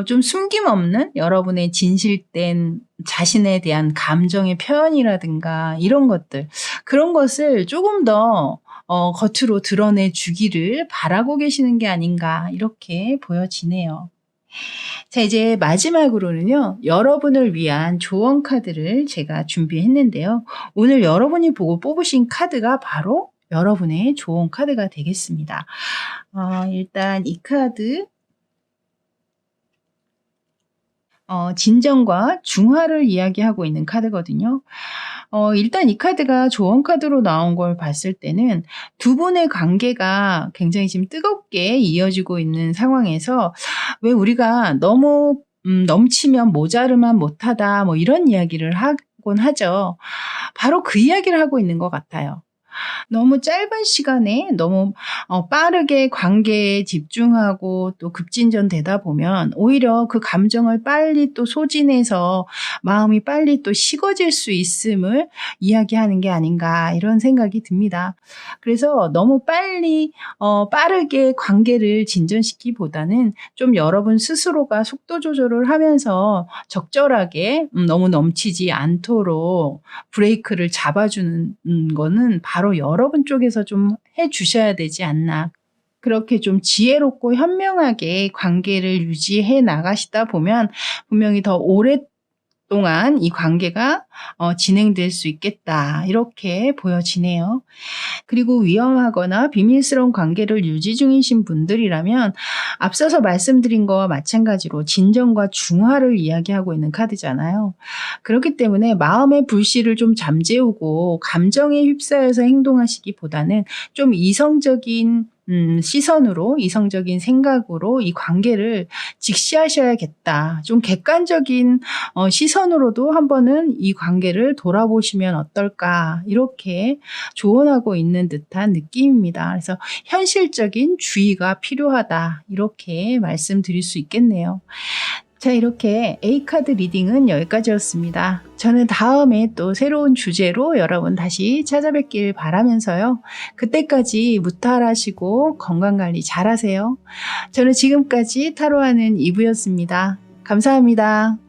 좀 숨김없는 여러분의 진실된 자신에 대한 감정의 표현이라든가 이런 것들, 그런 것을 조금 더 겉으로 드러내 주기를 바라고 계시는 게 아닌가 이렇게 보여지네요. 자, 이제 마지막으로는요. 여러분을 위한 조언 카드를 제가 준비했는데요. 오늘 여러분이 보고 뽑으신 카드가 바로 여러분의 조언 카드가 되겠습니다. 일단 이 카드 진정과 중화를 이야기하고 있는 카드거든요. 일단 이 카드가 조언 카드로 나온 걸 봤을 때는 두 분의 관계가 굉장히 지금 뜨겁게 이어지고 있는 상황에서 왜 우리가 너무 넘치면 모자르만 못하다 뭐 이런 이야기를 하곤 하죠. 바로 그 이야기를 하고 있는 것 같아요. 너무 짧은 시간에 너무 빠르게 관계에 집중하고 또 급진전되다 보면 오히려 그 감정을 빨리 또 소진해서 마음이 빨리 또 식어질 수 있음을 이야기하는 게 아닌가 이런 생각이 듭니다. 그래서 너무 빨리 빠르게 관계를 진전시키기보다는 좀 여러분 스스로가 속도 조절을 하면서 적절하게 너무 넘치지 않도록 브레이크를 잡아주는 거는 바로 여러분 쪽에서 좀 해 주셔야 되지 않나. 그렇게 좀 지혜롭고 현명하게 관계를 유지해 나가시다 보면 분명히 더 오랫동안 이 관계가 진행될 수 있겠다. 이렇게 보여지네요. 그리고 위험하거나 비밀스러운 관계를 유지 중이신 분들이라면 앞서서 말씀드린 거와 마찬가지로 진정과 중화를 이야기하고 있는 카드잖아요. 그렇기 때문에 마음의 불씨를 좀 잠재우고 감정에 휩싸여서 행동하시기보다는 좀 이성적인 시선으로, 이성적인 생각으로 이 관계를 직시하셔야겠다. 좀 객관적인 시선으로도 한번은 이 관계를 돌아보시면 어떨까 이렇게 조언하고 있는 듯한 느낌입니다. 그래서 현실적인 주의가 필요하다 이렇게 말씀드릴 수 있겠네요. 자, 이렇게 A카드 리딩은 여기까지였습니다. 저는 다음에 또 새로운 주제로 여러분 다시 찾아뵙길 바라면서요. 그때까지 무탈하시고 건강관리 잘하세요. 저는 지금까지 타로하는 이브였습니다. 감사합니다.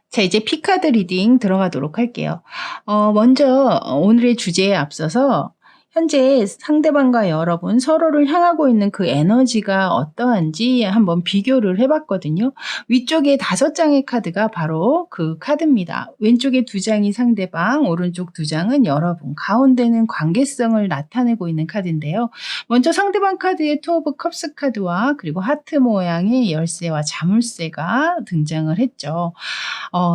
자, 이제 P카드 리딩 들어가도록 할게요. 먼저 오늘의 주제에 앞서서 현재 상대방과 여러분 서로를 향하고 있는 그 에너지가 어떠한지 한번 비교를 해봤거든요. 위쪽에 5장의 카드가 바로 그 카드입니다. 왼쪽에 2장이 상대방, 오른쪽 2장은 여러분, 가운데는 관계성을 나타내고 있는 카드인데요. 먼저 상대방 카드의 투 오브 컵스 카드와 그리고 하트 모양의 열쇠와 자물쇠가 등장을 했죠.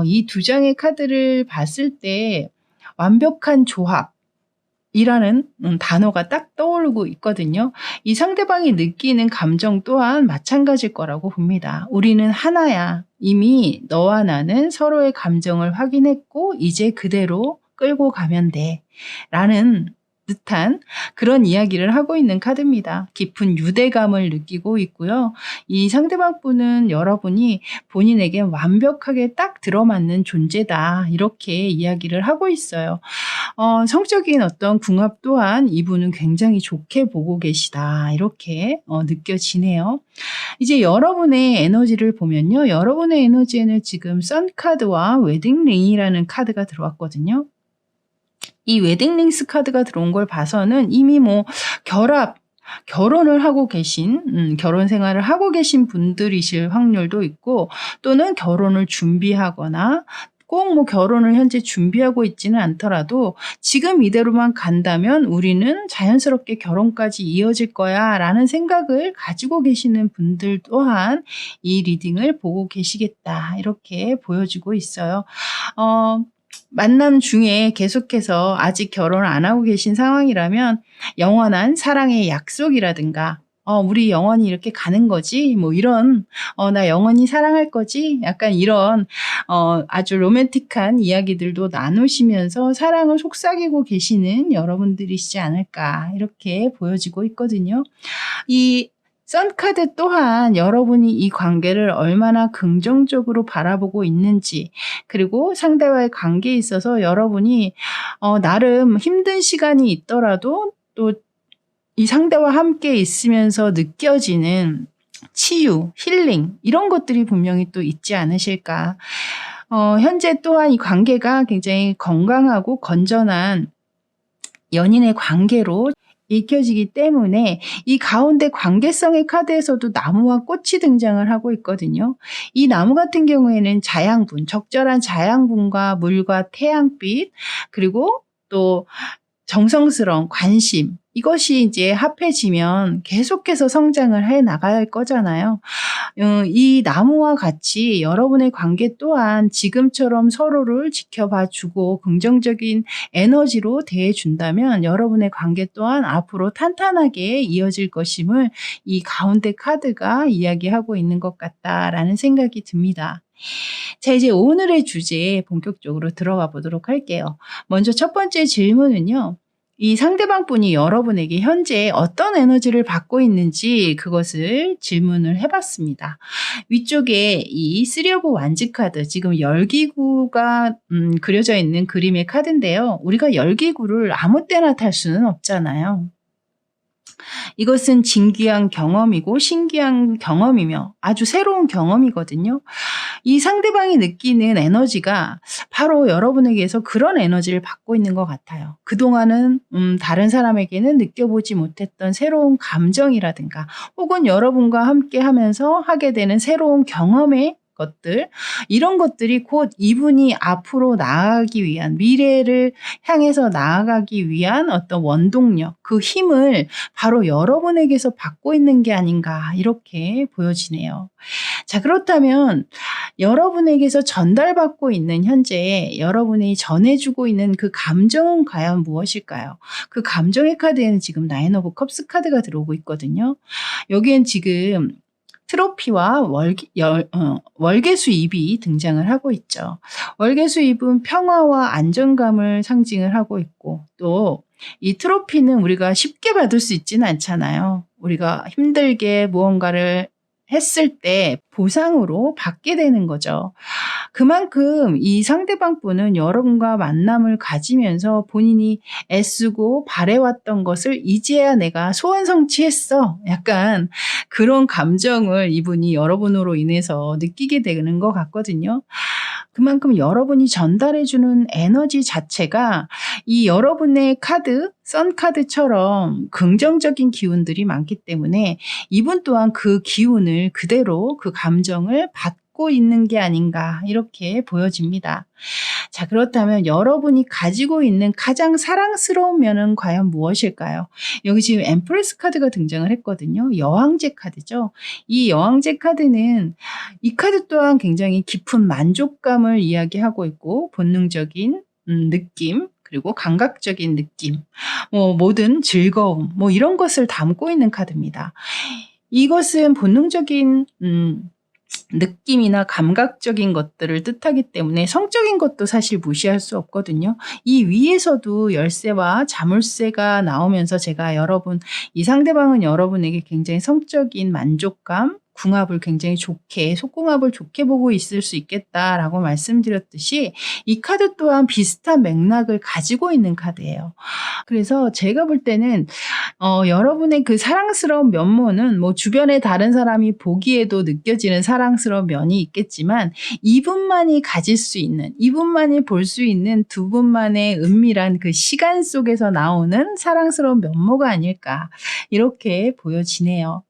이 2장의 카드를 봤을 때 완벽한 조합 이라는 단어가 딱 떠오르고 있거든요. 이 상대방이 느끼는 감정 또한 마찬가지일 거라고 봅니다. 우리는 하나야. 이미 너와 나는 서로의 감정을 확인했고 이제 그대로 끌고 가면 돼. 라는 듯한 그런 이야기를 하고 있는 카드입니다. 깊은 유대감을 느끼고 있고요. 이 상대방 분은 여러분이 본인에게 완벽하게 딱 들어맞는 존재다. 이렇게 이야기를 하고 있어요. 성적인 어떤 궁합 또한 이분은 굉장히 좋게 보고 계시다. 이렇게 느껴지네요. 이제 여러분의 에너지를 보면요. 여러분의 에너지에는 지금 선카드와 웨딩링이라는 카드가 들어왔거든요. 이 웨딩링스 카드가 들어온 걸 봐서는 이미 결혼을 하고 계신, 결혼 생활을 하고 계신 분들이실 확률도 있고, 또는 결혼을 준비하거나, 꼭 결혼을 현재 준비하고 있지는 않더라도 지금 이대로만 간다면 우리는 자연스럽게 결혼까지 이어질 거야 라는 생각을 가지고 계시는 분들 또한 이 리딩을 보고 계시겠다 이렇게 보여지고 있어요. 만남 중에 계속해서 아직 결혼을 안 하고 계신 상황이라면 영원한 사랑의 약속이라든가 우리 영원히 이렇게 가는 거지 이런 나 영원히 사랑할 거지 약간 이런 아주 로맨틱한 이야기들도 나누시면서 사랑을 속삭이고 계시는 여러분들이시지 않을까 이렇게 보여지고 있거든요. 이 선카드 또한 여러분이 이 관계를 얼마나 긍정적으로 바라보고 있는지 그리고 상대와의 관계에 있어서 여러분이 나름 힘든 시간이 있더라도 또 이 상대와 함께 있으면서 느껴지는 치유, 힐링 이런 것들이 분명히 또 있지 않으실까. 현재 또한 이 관계가 굉장히 건강하고 건전한 연인의 관계로 읽혀지기 때문에 이 가운데 관계성의 카드에서도 나무와 꽃이 등장을 하고 있거든요. 이 나무 같은 경우에는 자양분, 적절한 자양분과 물과 태양빛 그리고 또 정성스러운 관심 이것이 이제 합해지면 계속해서 성장을 해 나갈 거잖아요. 이 나무와 같이 여러분의 관계 또한 지금처럼 서로를 지켜봐 주고 긍정적인 에너지로 대해 준다면 여러분의 관계 또한 앞으로 탄탄하게 이어질 것임을 이 가운데 카드가 이야기하고 있는 것 같다라는 생각이 듭니다. 자, 이제 오늘의 주제에 본격적으로 들어가 보도록 할게요. 먼저 첫 번째 질문은요. 이 상대방 분이 여러분에게 현재 어떤 에너지를 받고 있는지 그것을 질문을 해봤습니다. 위쪽에 이 쓰리 오브 완즈 카드, 지금 열기구가 그려져 있는 그림의 카드인데요. 우리가 열기구를 아무 때나 탈 수는 없잖아요. 이것은 진귀한 경험이고 신기한 경험이며 아주 새로운 경험이거든요. 이 상대방이 느끼는 에너지가 바로 여러분에게서 그런 에너지를 받고 있는 것 같아요. 그동안은 다른 사람에게는 느껴보지 못했던 새로운 감정이라든가 혹은 여러분과 함께 하면서 하게 되는 새로운 경험의 것들, 이런 것들이 곧 이분이 앞으로 나아가기 위한, 미래를 향해서 나아가기 위한 어떤 원동력, 그 힘을 바로 여러분에게서 받고 있는 게 아닌가 이렇게 보여지네요. 자, 그렇다면 여러분에게서 전달받고 있는 현재 여러분이 전해주고 있는 그 감정은 과연 무엇일까요? 그 감정의 카드에는 지금 나인 오브 컵스 카드가 들어오고 있거든요. 여기엔 지금 트로피와 월계수입이 등장을 하고 있죠. 월계수입은 평화와 안정감을 상징을 하고 있고 또 이 트로피는 우리가 쉽게 받을 수 있지는 않잖아요. 우리가 힘들게 무언가를 했을 때 보상으로 받게 되는 거죠. 그만큼 이 상대방 분은 여러분과 만남을 가지면서 본인이 애쓰고 바래왔던 것을 이제야 내가 소원 성취했어. 약간 그런 감정을 이분이 여러분으로 인해서 느끼게 되는 것 같거든요. 그만큼 여러분이 전달해주는 에너지 자체가 이 여러분의 카드, 선카드처럼 긍정적인 기운들이 많기 때문에 이분 또한 그 기운을 그대로 그 감정을 받고 있는 게 아닌가 이렇게 보여집니다. 자, 그렇다면 여러분이 가지고 있는 가장 사랑스러운 면은 과연 무엇일까요? 여기 지금 엠프레스 카드가 등장을 했거든요. 여왕제 카드죠. 이 여왕제 카드는 이 카드 또한 굉장히 깊은 만족감을 이야기하고 있고 본능적인 느낌, 그리고 감각적인 느낌, 모든 즐거움, 이런 것을 담고 있는 카드입니다. 이것은 본능적인 느낌이나 감각적인 것들을 뜻하기 때문에 성적인 것도 사실 무시할 수 없거든요. 이 위에서도 열쇠와 자물쇠가 나오면서 제가 이 상대방은 여러분에게 굉장히 성적인 만족감, 궁합을 굉장히 좋게, 속궁합을 좋게 보고 있을 수 있겠다라고 말씀드렸듯이 이 카드 또한 비슷한 맥락을 가지고 있는 카드예요. 그래서 제가 볼 때는 여러분의 그 사랑스러운 면모는 주변에 다른 사람이 보기에도 느껴지는 사랑스러운 면이 있겠지만 이분만이 가질 수 있는, 이분만이 볼 수 있는 두 분만의 은밀한 그 시간 속에서 나오는 사랑스러운 면모가 아닐까 이렇게 보여지네요.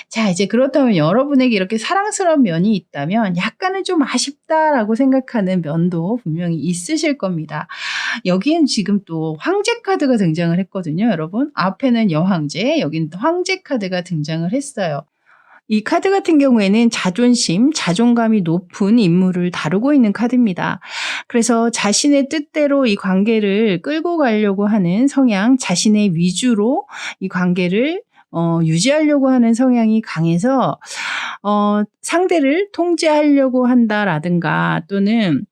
자, 이제 그렇다면 여러분에게 이렇게 사랑스러운 면이 있다면 약간은 좀 아쉽다라고 생각하는 면도 분명히 있으실 겁니다. 여기엔 지금 또 황제 카드가 등장을 했거든요, 여러분. 앞에는 여황제, 여기는 또 황제 카드가 등장을 했어요. 이 카드 같은 경우에는 자존심, 자존감이 높은 인물을 다루고 있는 카드입니다. 그래서 자신의 뜻대로 이 관계를 끌고 가려고 하는 성향, 자신의 위주로 이 관계를 유지하려고 하는 성향이 강해서 상대를 통제하려고 한다라든가 또는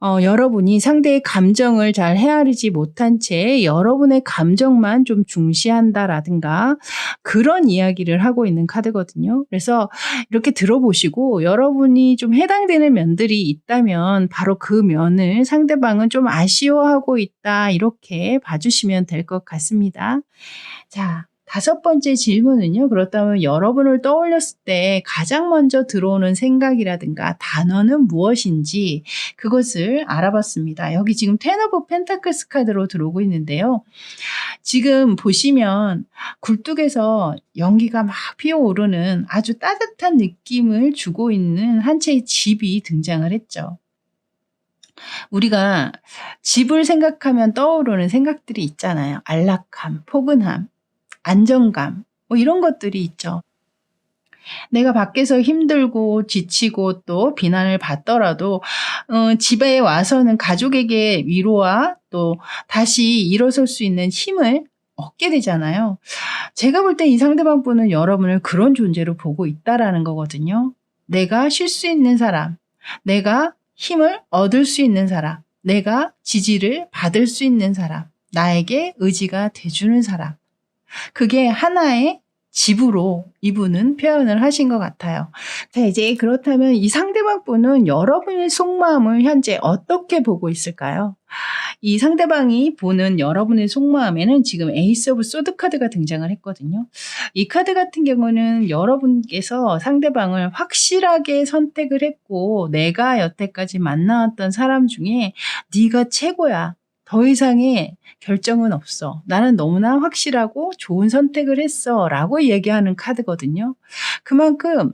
여러분이 상대의 감정을 잘 헤아리지 못한 채 여러분의 감정만 좀 중시한다라든가 그런 이야기를 하고 있는 카드거든요. 그래서 이렇게 들어보시고 여러분이 좀 해당되는 면들이 있다면 바로 그 면을 상대방은 좀 아쉬워하고 있다 이렇게 봐주시면 될 것 같습니다. 자, 5번째 질문은요. 그렇다면 여러분을 떠올렸을 때 가장 먼저 들어오는 생각이라든가 단어는 무엇인지 그것을 알아봤습니다. 여기 지금 텐 오브 펜타클스 카드로 들어오고 있는데요. 지금 보시면 굴뚝에서 연기가 막 피어오르는 아주 따뜻한 느낌을 주고 있는 한 채의 집이 등장을 했죠. 우리가 집을 생각하면 떠오르는 생각들이 있잖아요. 안락함, 포근함. 안정감, 뭐 이런 것들이 있죠. 내가 밖에서 힘들고 지치고 또 비난을 받더라도 집에 와서는 가족에게 위로와 또 다시 일어설 수 있는 힘을 얻게 되잖아요. 제가 볼 때 이 상대방 분은 여러분을 그런 존재로 보고 있다라는 거거든요. 내가 쉴 수 있는 사람, 내가 힘을 얻을 수 있는 사람, 내가 지지를 받을 수 있는 사람, 나에게 의지가 돼주는 사람. 그게 하나의 집으로 이분은 표현을 하신 것 같아요. 자, 이제 그렇다면 이 상대방 분은 여러분의 속마음을 현재 어떻게 보고 있을까요? 이 상대방이 보는 여러분의 속마음에는 지금 에이스 오브 소드 카드가 등장을 했거든요. 이 카드 같은 경우는 여러분께서 상대방을 확실하게 선택을 했고 내가 여태까지 만나왔던 사람 중에 네가 최고야. 더 이상의 결정은 없어. 나는 너무나 확실하고 좋은 선택을 했어. 라고 얘기하는 카드거든요. 그만큼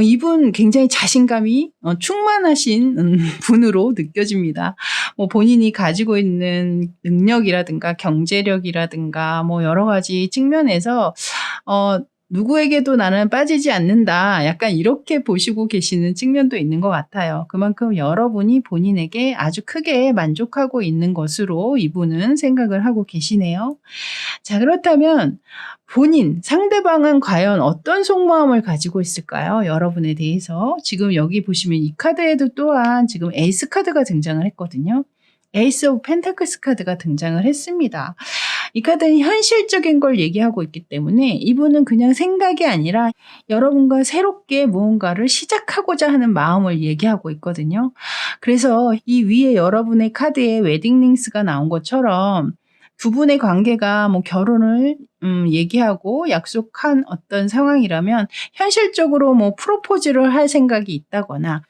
이분 굉장히 자신감이 충만하신 분으로 느껴집니다. 뭐 본인이 가지고 있는 능력이라든가 경제력이라든가 뭐 여러 가지 측면에서 누구에게도 나는 빠지지 않는다. 약간 이렇게 보시고 계시는 측면도 있는 것 같아요. 그만큼 여러분이 본인에게 아주 크게 만족하고 있는 것으로 이분은 생각을 하고 계시네요. 자, 그렇다면 본인, 상대방은 과연 어떤 속마음을 가지고 있을까요? 여러분에 대해서. 지금 여기 보시면 이 카드에도 또한 지금 에이스 카드가 등장을 했거든요. 에이스 오브 펜타클스 카드가 등장을 했습니다. 이 카드는 현실적인 걸 얘기하고 있기 때문에 이분은 그냥 생각이 아니라 여러분과 새롭게 무언가를 시작하고자 하는 마음을 얘기하고 있거든요. 그래서 이 위에 여러분의 카드에 웨딩링스가 나온 것처럼 두 분의 관계가 뭐 결혼을 얘기하고 약속한 어떤 상황이라면 현실적으로 뭐 프로포즈를 할 생각이 있다거나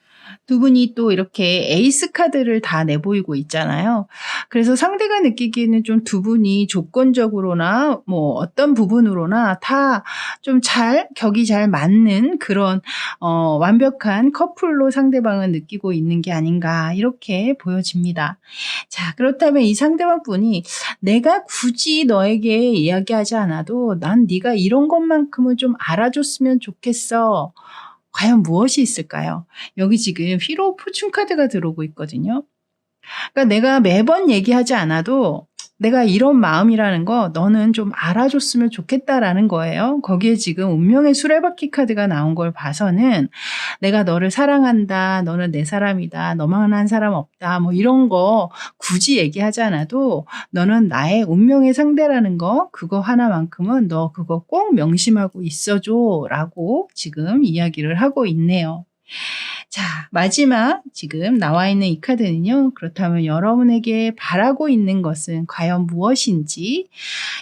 두 분이 또 이렇게 에이스 카드를 다 내보이고 있잖아요. 그래서 상대가 느끼기에는 좀 두 분이 조건적으로나 뭐 어떤 부분으로나 다 좀 격이 잘 맞는 그런 완벽한 커플로 상대방은 느끼고 있는 게 아닌가 이렇게 보여집니다. 자, 그렇다면 이 상대방 분이 내가 굳이 너에게 이야기하지 않아도 난 네가 이런 것만큼은 좀 알아줬으면 좋겠어. 과연 무엇이 있을까요? 여기 지금 휘로 오브 포춘 카드가 들어오고 있거든요. 그러니까 내가 매번 얘기하지 않아도 내가 이런 마음이라는 거 너는 좀 알아줬으면 좋겠다라는 거예요. 거기에 지금 운명의 수레바퀴 카드가 나온 걸 봐서는 내가 너를 사랑한다. 너는 내 사람이다. 너만한 사람 없다. 뭐 이런 거 굳이 얘기하지 않아도 너는 나의 운명의 상대라는 거 그거 하나만큼은 너 그거 꼭 명심하고 있어줘 라고 지금 이야기를 하고 있네요. 자, 마지막 지금 나와 있는 이 카드는요. 그렇다면 여러분에게 바라고 있는 것은 과연 무엇인지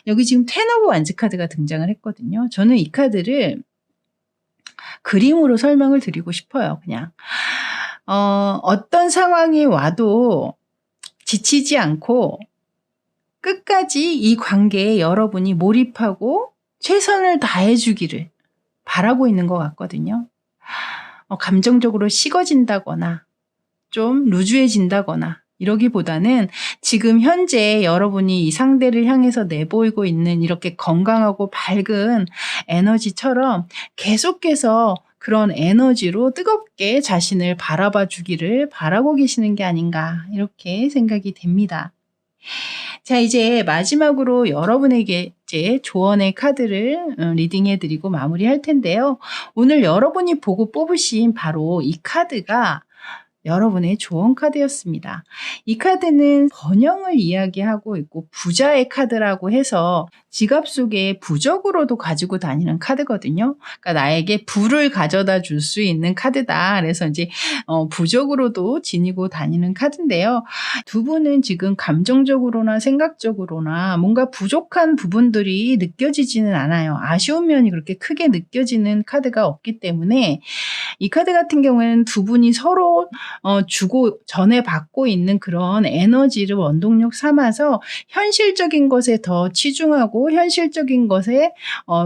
여기 지금 텐 오브 완즈 카드가 등장을 했거든요. 저는 이 카드를 그림으로 설명을 드리고 싶어요. 그냥 어떤 상황이 와도 지치지 않고 끝까지 이 관계에 여러분이 몰입하고 최선을 다해 주기를 바라고 있는 것 같거든요. 감정적으로 식어진다거나 좀 루즈해진다거나 이러기보다는 지금 현재 여러분이 이 상대를 향해서 내보이고 있는 이렇게 건강하고 밝은 에너지처럼 계속해서 그런 에너지로 뜨겁게 자신을 바라봐 주기를 바라고 계시는 게 아닌가 이렇게 생각이 됩니다. 자, 이제 마지막으로 여러분에게 이제 조언의 카드를 리딩해드리고 마무리할 텐데요. 오늘 여러분이 보고 뽑으신 바로 이 카드가 여러분의 조언 카드였습니다. 이 카드는 번영을 이야기하고 있고 부자의 카드라고 해서 지갑 속에 부적으로도 가지고 다니는 카드거든요. 그러니까 나에게 부를 가져다 줄 수 있는 카드다. 그래서 이제 부적으로도 지니고 다니는 카드인데요. 두 분은 지금 감정적으로나 생각적으로나 뭔가 부족한 부분들이 느껴지지는 않아요. 아쉬운 면이 그렇게 크게 느껴지는 카드가 없기 때문에 이 카드 같은 경우에는 두 분이 서로 주고 전에 받고 있는 그런 에너지를 원동력 삼아서 현실적인 것에 더 치중하고 현실적인 것에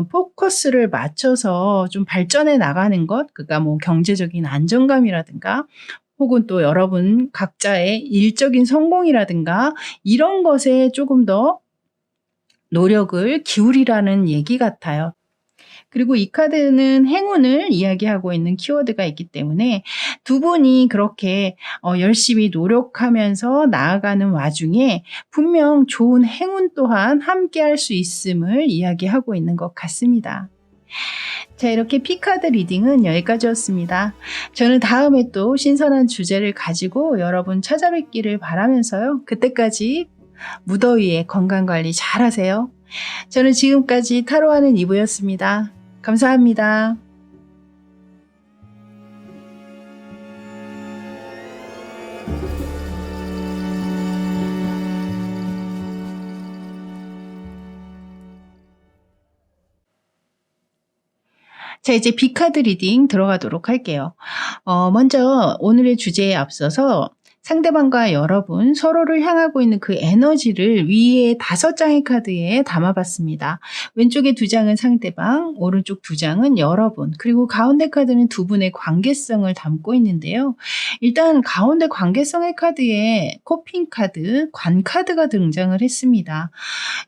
포커스를 맞춰서 좀 발전해 나가는 것, 그러니까 뭐 경제적인 안정감이라든가 혹은 또 여러분 각자의 일적인 성공이라든가 이런 것에 조금 더 노력을 기울이라는 얘기 같아요. 그리고 이 카드는 행운을 이야기하고 있는 키워드가 있기 때문에 두 분이 그렇게 열심히 노력하면서 나아가는 와중에 분명 좋은 행운 또한 함께할 수 있음을 이야기하고 있는 것 같습니다. 자, 이렇게 피카드 리딩은 여기까지였습니다. 저는 다음에 또 신선한 주제를 가지고 여러분 찾아뵙기를 바라면서요. 그때까지 무더위에 건강관리 잘 하세요. 저는 지금까지 타로하는 이브였습니다. 감사합니다. 자, 이제 B카드 리딩 들어가도록 할게요. 먼저 오늘의 주제에 앞서서 상대방과 여러분 서로를 향하고 있는 그 에너지를 위에 5장의 카드에 담아봤습니다. 왼쪽에 2장은 상대방, 오른쪽 2장은 여러분, 그리고 가운데 카드는 두 분의 관계성을 담고 있는데요. 일단 가운데 관계성의 카드에 코핀 카드, 관 카드가 등장을 했습니다.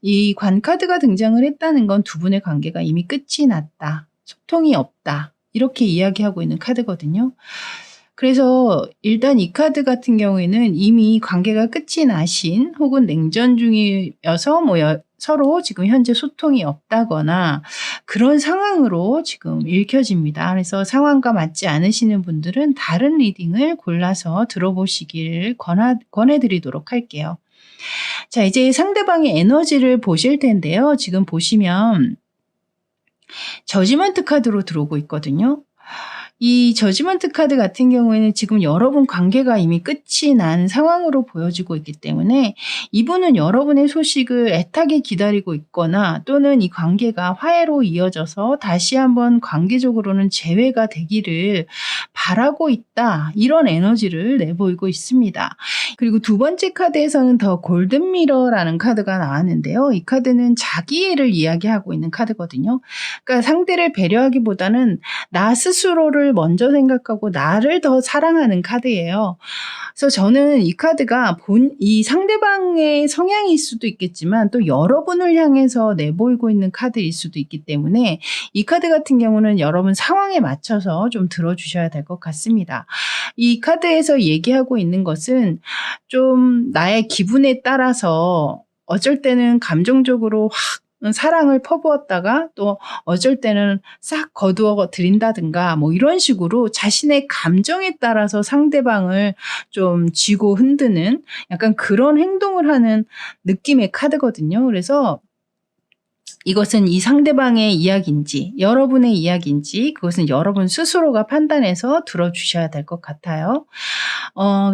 이 관 카드가 등장을 했다는 건 두 분의 관계가 이미 끝이 났다, 소통이 없다, 이렇게 이야기하고 있는 카드거든요. 그래서 일단 이 카드 같은 경우에는 이미 관계가 끝이 나신 혹은 냉전 중이어서 서로 지금 현재 소통이 없다거나 그런 상황으로 지금 읽혀집니다. 그래서 상황과 맞지 않으시는 분들은 다른 리딩을 골라서 들어보시길 권해드리도록 할게요. 자, 이제 상대방의 에너지를 보실 텐데요. 지금 보시면 저지먼트 카드로 들어오고 있거든요. 이 저지먼트 카드 같은 경우에는 지금 여러분 관계가 이미 끝이 난 상황으로 보여지고 있기 때문에 이분은 여러분의 소식을 애타게 기다리고 있거나 또는 이 관계가 화해로 이어져서 다시 한번 관계적으로는 재회가 되기를 바라고 있다, 이런 에너지를 내보이고 있습니다. 그리고 두 번째 카드에서는 더 골든 미러라는 카드가 나왔는데요. 이 카드는 자기애를 이야기하고 있는 카드거든요. 그러니까 상대를 배려하기보다는 나 스스로를 먼저 생각하고 나를 더 사랑하는 카드예요. 그래서 저는 이 카드가 이 상대방의 성향일 수도 있겠지만 또 여러분을 향해서 내보이고 있는 카드일 수도 있기 때문에 이 카드 같은 경우는 여러분 상황에 맞춰서 좀 들어주셔야 될 것 같습니다. 이 카드에서 얘기하고 있는 것은 좀 나의 기분에 따라서 어쩔 때는 감정적으로 확 사랑을 퍼부었다가 또 어쩔 때는 싹 거두어 드린다든가 이런 식으로 자신의 감정에 따라서 상대방을 좀 쥐고 흔드는 약간 그런 행동을 하는 느낌의 카드거든요. 그래서 이것은 이 상대방의 이야기인지 여러분의 이야기인지 그것은 여러분 스스로가 판단해서 들어주셔야 될 것 같아요.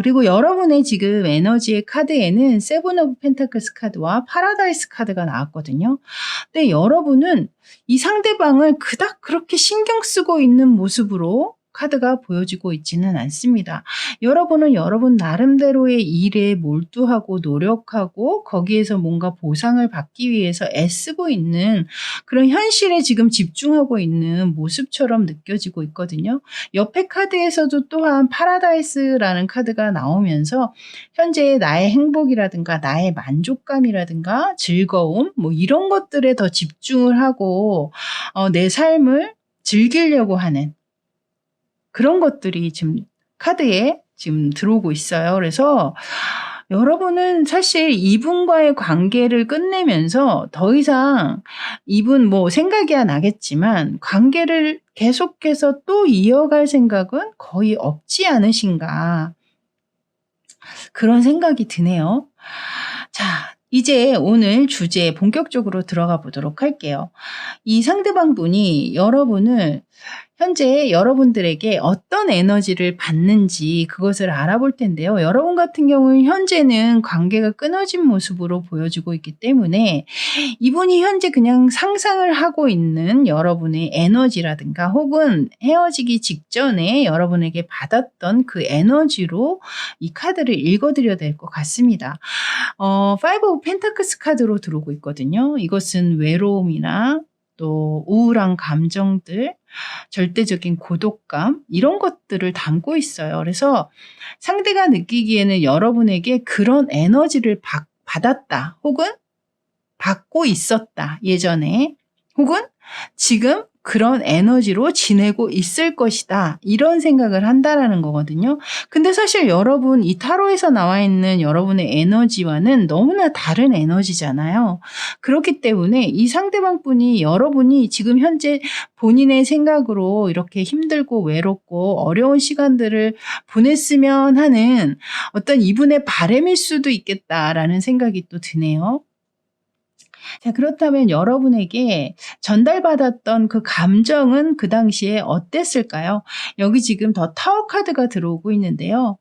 그리고 여러분의 지금 에너지의 카드에는 세븐 오브 펜타클스 카드와 파라다이스 카드가 나왔거든요. 근데 여러분은 이 상대방을 그닥 그렇게 신경 쓰고 있는 모습으로 카드가 보여지고 있지는 않습니다. 여러분은 여러분 나름대로의 일에 몰두하고 노력하고 거기에서 뭔가 보상을 받기 위해서 애쓰고 있는 그런 현실에 지금 집중하고 있는 모습처럼 느껴지고 있거든요. 옆에 카드에서도 또한 파라다이스라는 카드가 나오면서 현재의 나의 행복이라든가 나의 만족감이라든가 즐거움 이런 것들에 더 집중을 하고 내 삶을 즐기려고 하는 그런 것들이 지금 카드에 지금 들어오고 있어요. 그래서 여러분은 사실 이분과의 관계를 끝내면서 더 이상 이분 생각이야 나겠지만 관계를 계속해서 또 이어갈 생각은 거의 없지 않으신가, 그런 생각이 드네요. 자, 이제 오늘 주제에 본격적으로 들어가 보도록 할게요. 이 상대방 분이 여러분을 현재 여러분들에게 어떤 에너지를 받는지 그것을 알아볼 텐데요. 여러분 같은 경우는 현재는 관계가 끊어진 모습으로 보여지고 있기 때문에 이분이 현재 그냥 상상을 하고 있는 여러분의 에너지라든가 혹은 헤어지기 직전에 여러분에게 받았던 그 에너지로 이 카드를 읽어드려야 될 것 같습니다. 파이브 오브 펜타클스 카드로 들어오고 있거든요. 이것은 외로움이나 또 우울한 감정들, 절대적인 고독감 이런 것들을 담고 있어요. 그래서 상대가 느끼기에는 여러분에게 그런 에너지를 받았다 혹은 받고 있었다, 예전에. 혹은 지금 그런 에너지로 지내고 있을 것이다. 이런 생각을 한다라는 거거든요. 근데 사실 여러분, 이 타로에서 나와 있는 여러분의 에너지와는 너무나 다른 에너지잖아요. 그렇기 때문에 이 상대방 분이 여러분이 지금 현재 본인의 생각으로 이렇게 힘들고 외롭고 어려운 시간들을 보냈으면 하는 어떤 이분의 바람일 수도 있겠다라는 생각이 또 드네요. 자, 그렇다면 여러분에게 전달받았던 그 감정은 그 당시에 어땠을까요? 여기 지금 더 타워 카드가 들어오고 있는데요.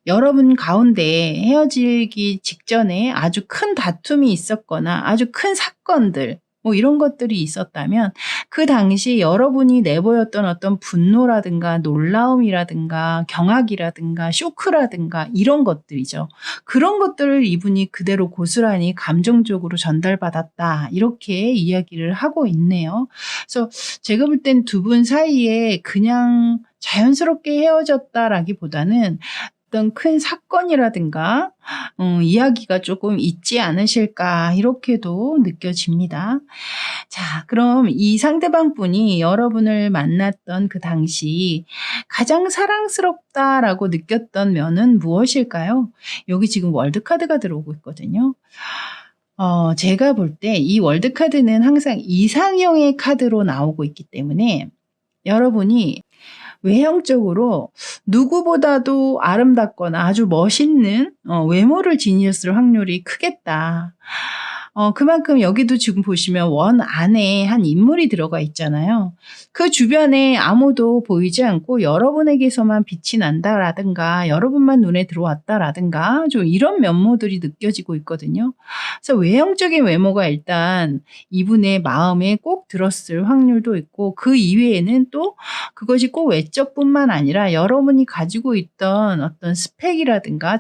여러분 가운데 헤어지기 직전에 아주 큰 다툼이 있었거나 아주 큰 사건들, 뭐 이런 것들이 있었다면 그 당시 여러분이 내보였던 어떤 분노라든가 놀라움이라든가 경악이라든가 쇼크라든가 이런 것들이죠. 그런 것들을 이분이 그대로 고스란히 감정적으로 전달받았다. 이렇게 이야기를 하고 있네요. 그래서 제가 볼 땐 두 분 사이에 그냥 자연스럽게 헤어졌다라기보다는 어떤 큰 사건이라든가 이야기가 조금 있지 않으실까 이렇게도 느껴집니다. 자, 그럼 이 상대방 분이 여러분을 만났던 그 당시 가장 사랑스럽다라고 느꼈던 면은 무엇일까요? 여기 지금 월드 카드가 들어오고 있거든요. 제가 볼 때 이 월드 카드는 항상 이상형의 카드로 나오고 있기 때문에 여러분이 외형적으로 누구보다도 아름답거나 아주 멋있는 외모를 지니셨을 확률이 크겠다. 그만큼 여기도 지금 보시면 원 안에 한 인물이 들어가 있잖아요. 그 주변에 아무도 보이지 않고 여러분에게서만 빛이 난다라든가 여러분만 눈에 들어왔다라든가 좀 이런 면모들이 느껴지고 있거든요. 그래서 외형적인 외모가 일단 이분의 마음에 꼭 들었을 확률도 있고 그 이외에는 또 그것이 꼭 외적뿐만 아니라 여러분이 가지고 있던 어떤 스펙이라든가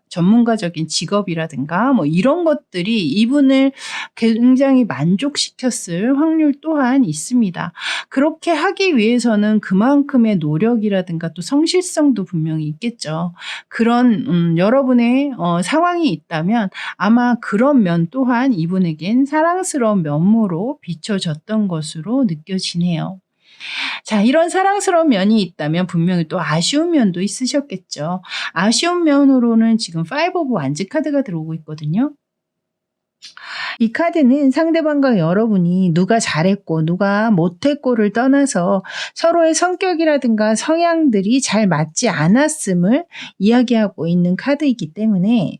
전문가적인 직업이라든가 뭐 이런 것들이 이분을 굉장히 만족시켰을 확률 또한 있습니다. 그렇게 하기 위해서는 그만큼의 노력이라든가 또 성실성도 분명히 있겠죠. 그런 여러분의 상황이 있다면 아마 그런 면 또한 이분에겐 사랑스러운 면모로 비춰졌던 것으로 느껴지네요. 자, 이런 사랑스러운 면이 있다면 분명히 또 아쉬운 면도 있으셨겠죠. 아쉬운 면으로는 지금 5 오브 완즈 카드가 들어오고 있거든요. 이 카드는 상대방과 여러분이 누가 잘했고 누가 못했고를 떠나서 서로의 성격이라든가 성향들이 잘 맞지 않았음을 이야기하고 있는 카드이기 때문에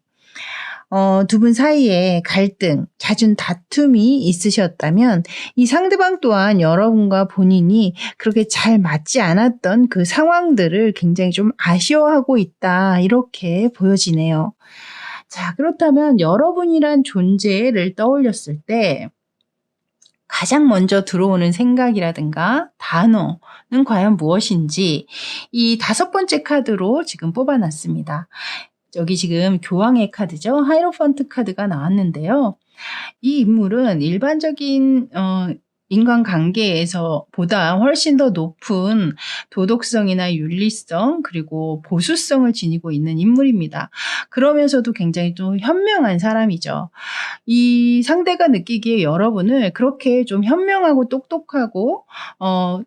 두 분 사이에 갈등, 잦은 다툼이 있으셨다면 이 상대방 또한 여러분과 본인이 그렇게 잘 맞지 않았던 그 상황들을 굉장히 좀 아쉬워하고 있다. 이렇게 보여지네요. 자, 그렇다면 여러분이란 존재를 떠올렸을 때 가장 먼저 들어오는 생각이라든가 단어는 과연 무엇인지 이 5번째 카드로 지금 뽑아놨습니다. 여기 지금 교황의 카드죠. 하이로펀트 카드가 나왔는데요. 이 인물은 일반적인 인간관계에서 보다 훨씬 더 높은 도덕성이나 윤리성 그리고 보수성을 지니고 있는 인물입니다. 그러면서도 굉장히 또 현명한 사람이죠. 이 상대가 느끼기에 여러분을 그렇게 좀 현명하고 똑똑하고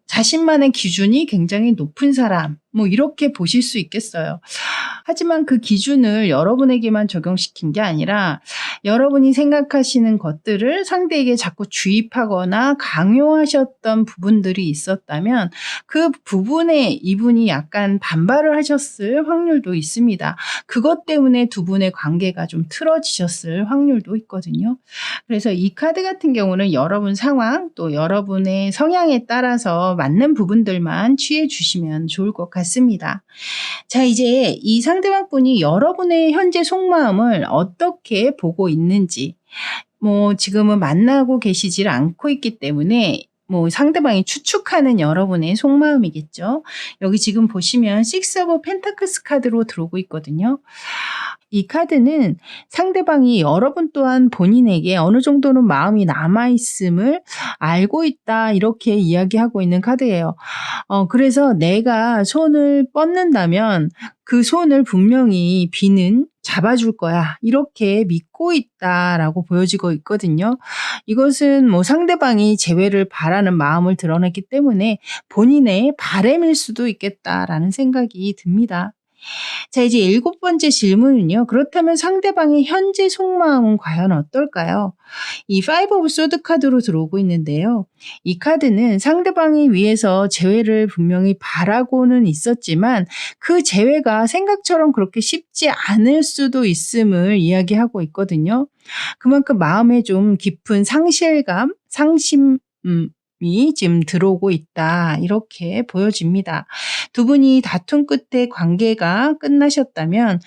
자신만의 기준이 굉장히 높은 사람 뭐 이렇게 보실 수 있겠어요. 하지만 그 기준을 여러분에게만 적용시킨 게 아니라 여러분이 생각하시는 것들을 상대에게 자꾸 주입하거나 강요하셨던 부분들이 있었다면 그 부분에 이분이 약간 반발을 하셨을 확률도 있습니다. 그것 때문에 두 분의 관계가 좀 틀어지셨을 확률도 있거든요. 그래서 이 카드 같은 경우는 여러분 상황 또 여러분의 성향에 따라서 맞는 부분들만 취해 주시면 좋을 것 같습니다. 자, 이제 이 상대방 분이 여러분의 현재 속마음을 어떻게 보고 있는지 뭐 지금은 만나고 계시질 않고 있기 때문에 뭐 상대방이 추측하는 여러분의 속마음이겠죠. 여기 지금 보시면 6 오브 펜타클스 카드로 들어오고 있거든요. 이 카드는 상대방이 여러분 또한 본인에게 어느 정도는 마음이 남아 있음을 알고 있다 이렇게 이야기하고 있는 카드예요. 그래서 내가 손을 뻗는다면 그 손을 분명히 비는 잡아줄 거야. 이렇게 믿고 있다라고 보여지고 있거든요. 이것은 뭐 상대방이 재회를 바라는 마음을 드러냈기 때문에 본인의 바람일 수도 있겠다라는 생각이 듭니다. 자, 이제 7번째 질문은요. 그렇다면 상대방의 현재 속마음은 과연 어떨까요? 이 파이브 오브 소드 카드로 들어오고 있는데요. 이 카드는 상대방이 위해서 재회를 분명히 바라고는 있었지만 그 재회가 생각처럼 그렇게 쉽지 않을 수도 있음을 이야기하고 있거든요. 그만큼 마음에 좀 깊은 상실감, 상심이 지금 들어오고 있다. 이렇게 보여집니다. 두 분이 다툰 끝에 관계가 끝나셨다면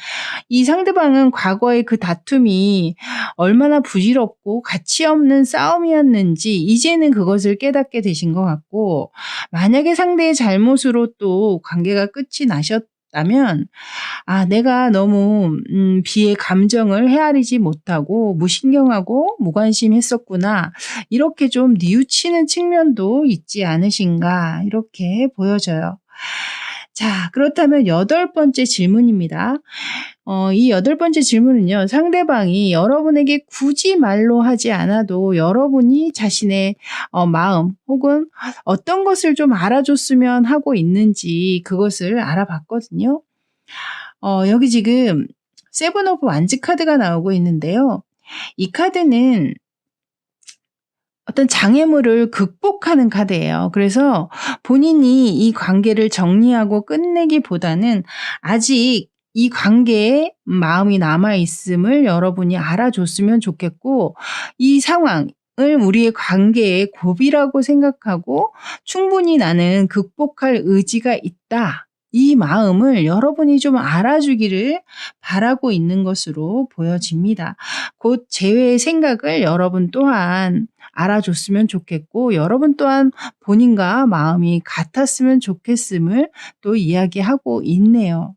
이 상대방은 과거의 그 다툼이 얼마나 부질없고 가치 없는 싸움이었는지 이제는 그것을 깨닫게 되신 것 같고, 만약에 상대의 잘못으로 또 관계가 끝이 나셨다면 내가 너무 비의 감정을 헤아리지 못하고 무신경하고 무관심했었구나. 이렇게 좀 뉘우치는 측면도 있지 않으신가 이렇게 보여져요. 자, 그렇다면 8번째 질문입니다. 이 8번째 질문은요. 상대방이 여러분에게 굳이 말로 하지 않아도 여러분이 자신의 마음 혹은 어떤 것을 좀 알아줬으면 하고 있는지 그것을 알아봤거든요. 여기 지금 세븐 오브 완즈 카드가 나오고 있는데요. 이 카드는 어떤 장애물을 극복하는 카드예요. 그래서 본인이 이 관계를 정리하고 끝내기보다는 아직 이 관계에 마음이 남아있음을 여러분이 알아줬으면 좋겠고, 이 상황을 우리의 관계의 고비라고 생각하고 충분히 나는 극복할 의지가 있다. 이 마음을 여러분이 좀 알아주기를 바라고 있는 것으로 보여집니다. 곧 재회의 생각을 여러분 또한 알아줬으면 좋겠고, 여러분 또한 본인과 마음이 같았으면 좋겠음을 또 이야기하고 있네요.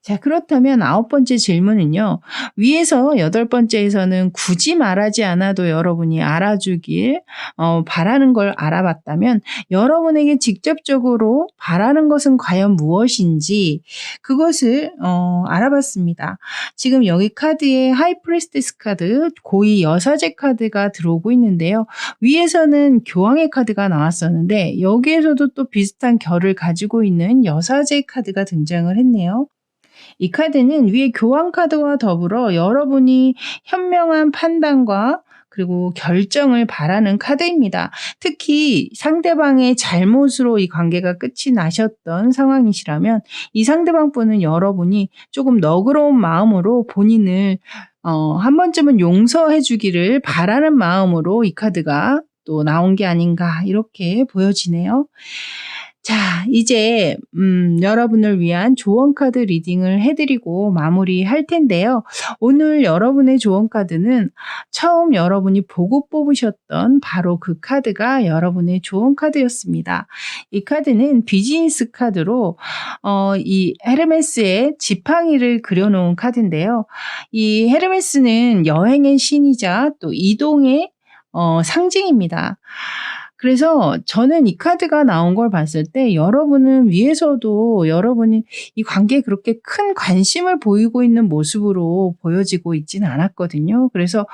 자, 그렇다면 9번째 질문은요. 위에서 8번째에서는 굳이 말하지 않아도 여러분이 알아주길 바라는 걸 알아봤다면 여러분에게 직접적으로 바라는 것은 과연 무엇인지 그것을 알아봤습니다. 지금 여기 카드에 하이프리스티스 카드, 고위 여사제 카드가 들어오고 있는데요. 위에서는 교황의 카드가 나왔었는데 여기에서도 또 비슷한 결을 가지고 있는 여사제 카드가 등장을 했네요. 이 카드는 위에 교황 카드와 더불어 여러분이 현명한 판단과 그리고 결정을 바라는 카드입니다. 특히 상대방의 잘못으로 이 관계가 끝이 나셨던 상황이시라면 이 상대방 분은 여러분이 조금 너그러운 마음으로 본인을 한 번쯤은 용서해 주기를 바라는 마음으로 이 카드가 또 나온 게 아닌가 이렇게 보여지네요. 자, 이제 여러분을 위한 조언 카드 리딩을 해드리고 마무리할 텐데요. 오늘 여러분의 조언 카드는 처음 여러분이 보고 뽑으셨던 바로 그 카드가 여러분의 조언 카드였습니다. 이 카드는 비즈니스 카드로 이 헤르메스의 지팡이를 그려놓은 카드인데요. 이 헤르메스는 여행의 신이자 또 이동의 상징입니다. 그래서 저는 이 카드가 나온 걸 봤을 때 여러분은 위에서도 여러분이 이 관계에 그렇게 큰 관심을 보이고 있는 모습으로 보여지고 있지는 않았거든요. 그래서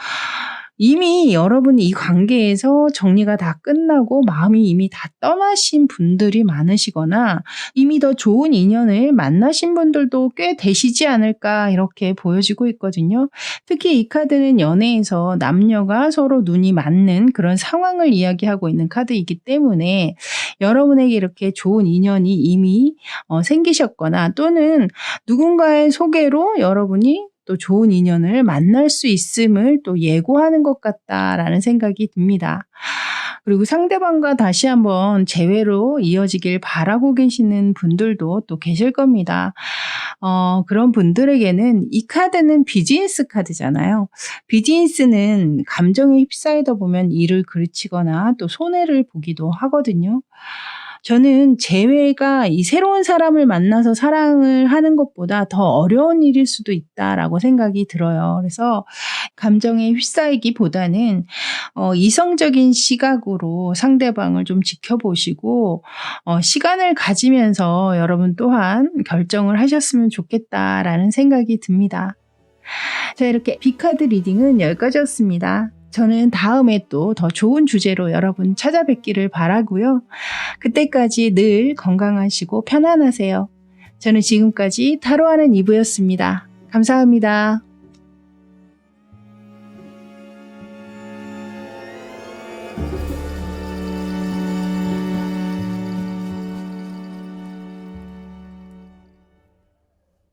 이미 여러분이 이 관계에서 정리가 다 끝나고 마음이 이미 다 떠나신 분들이 많으시거나 이미 더 좋은 인연을 만나신 분들도 꽤 되시지 않을까 이렇게 보여지고 있거든요. 특히 이 카드는 연애에서 남녀가 서로 눈이 맞는 그런 상황을 이야기하고 있는 카드이기 때문에 여러분에게 이렇게 좋은 인연이 이미 생기셨거나 또는 누군가의 소개로 여러분이 또 좋은 인연을 만날 수 있음을 또 예고하는 것 같다라는 생각이 듭니다. 그리고 상대방과 다시 한번 재회로 이어지길 바라고 계시는 분들도 또 계실 겁니다. 그런 분들에게는 이 카드는 비즈니스 카드잖아요. 비즈니스는 감정에 휩싸이다 보면 일을 그르치거나 또 손해를 보기도 하거든요. 저는 재회가 이 새로운 사람을 만나서 사랑을 하는 것보다 더 어려운 일일 수도 있다라고 생각이 들어요. 그래서 감정에 휩싸이기보다는 이성적인 시각으로 상대방을 좀 지켜보시고 시간을 가지면서 여러분 또한 결정을 하셨으면 좋겠다라는 생각이 듭니다. 자, 이렇게 B카드 리딩은 여기까지였습니다. 저는 다음에 또 더 좋은 주제로 여러분 찾아뵙기를 바라고요. 그때까지 늘 건강하시고 편안하세요. 저는 지금까지 타로하는 이브였습니다. 감사합니다.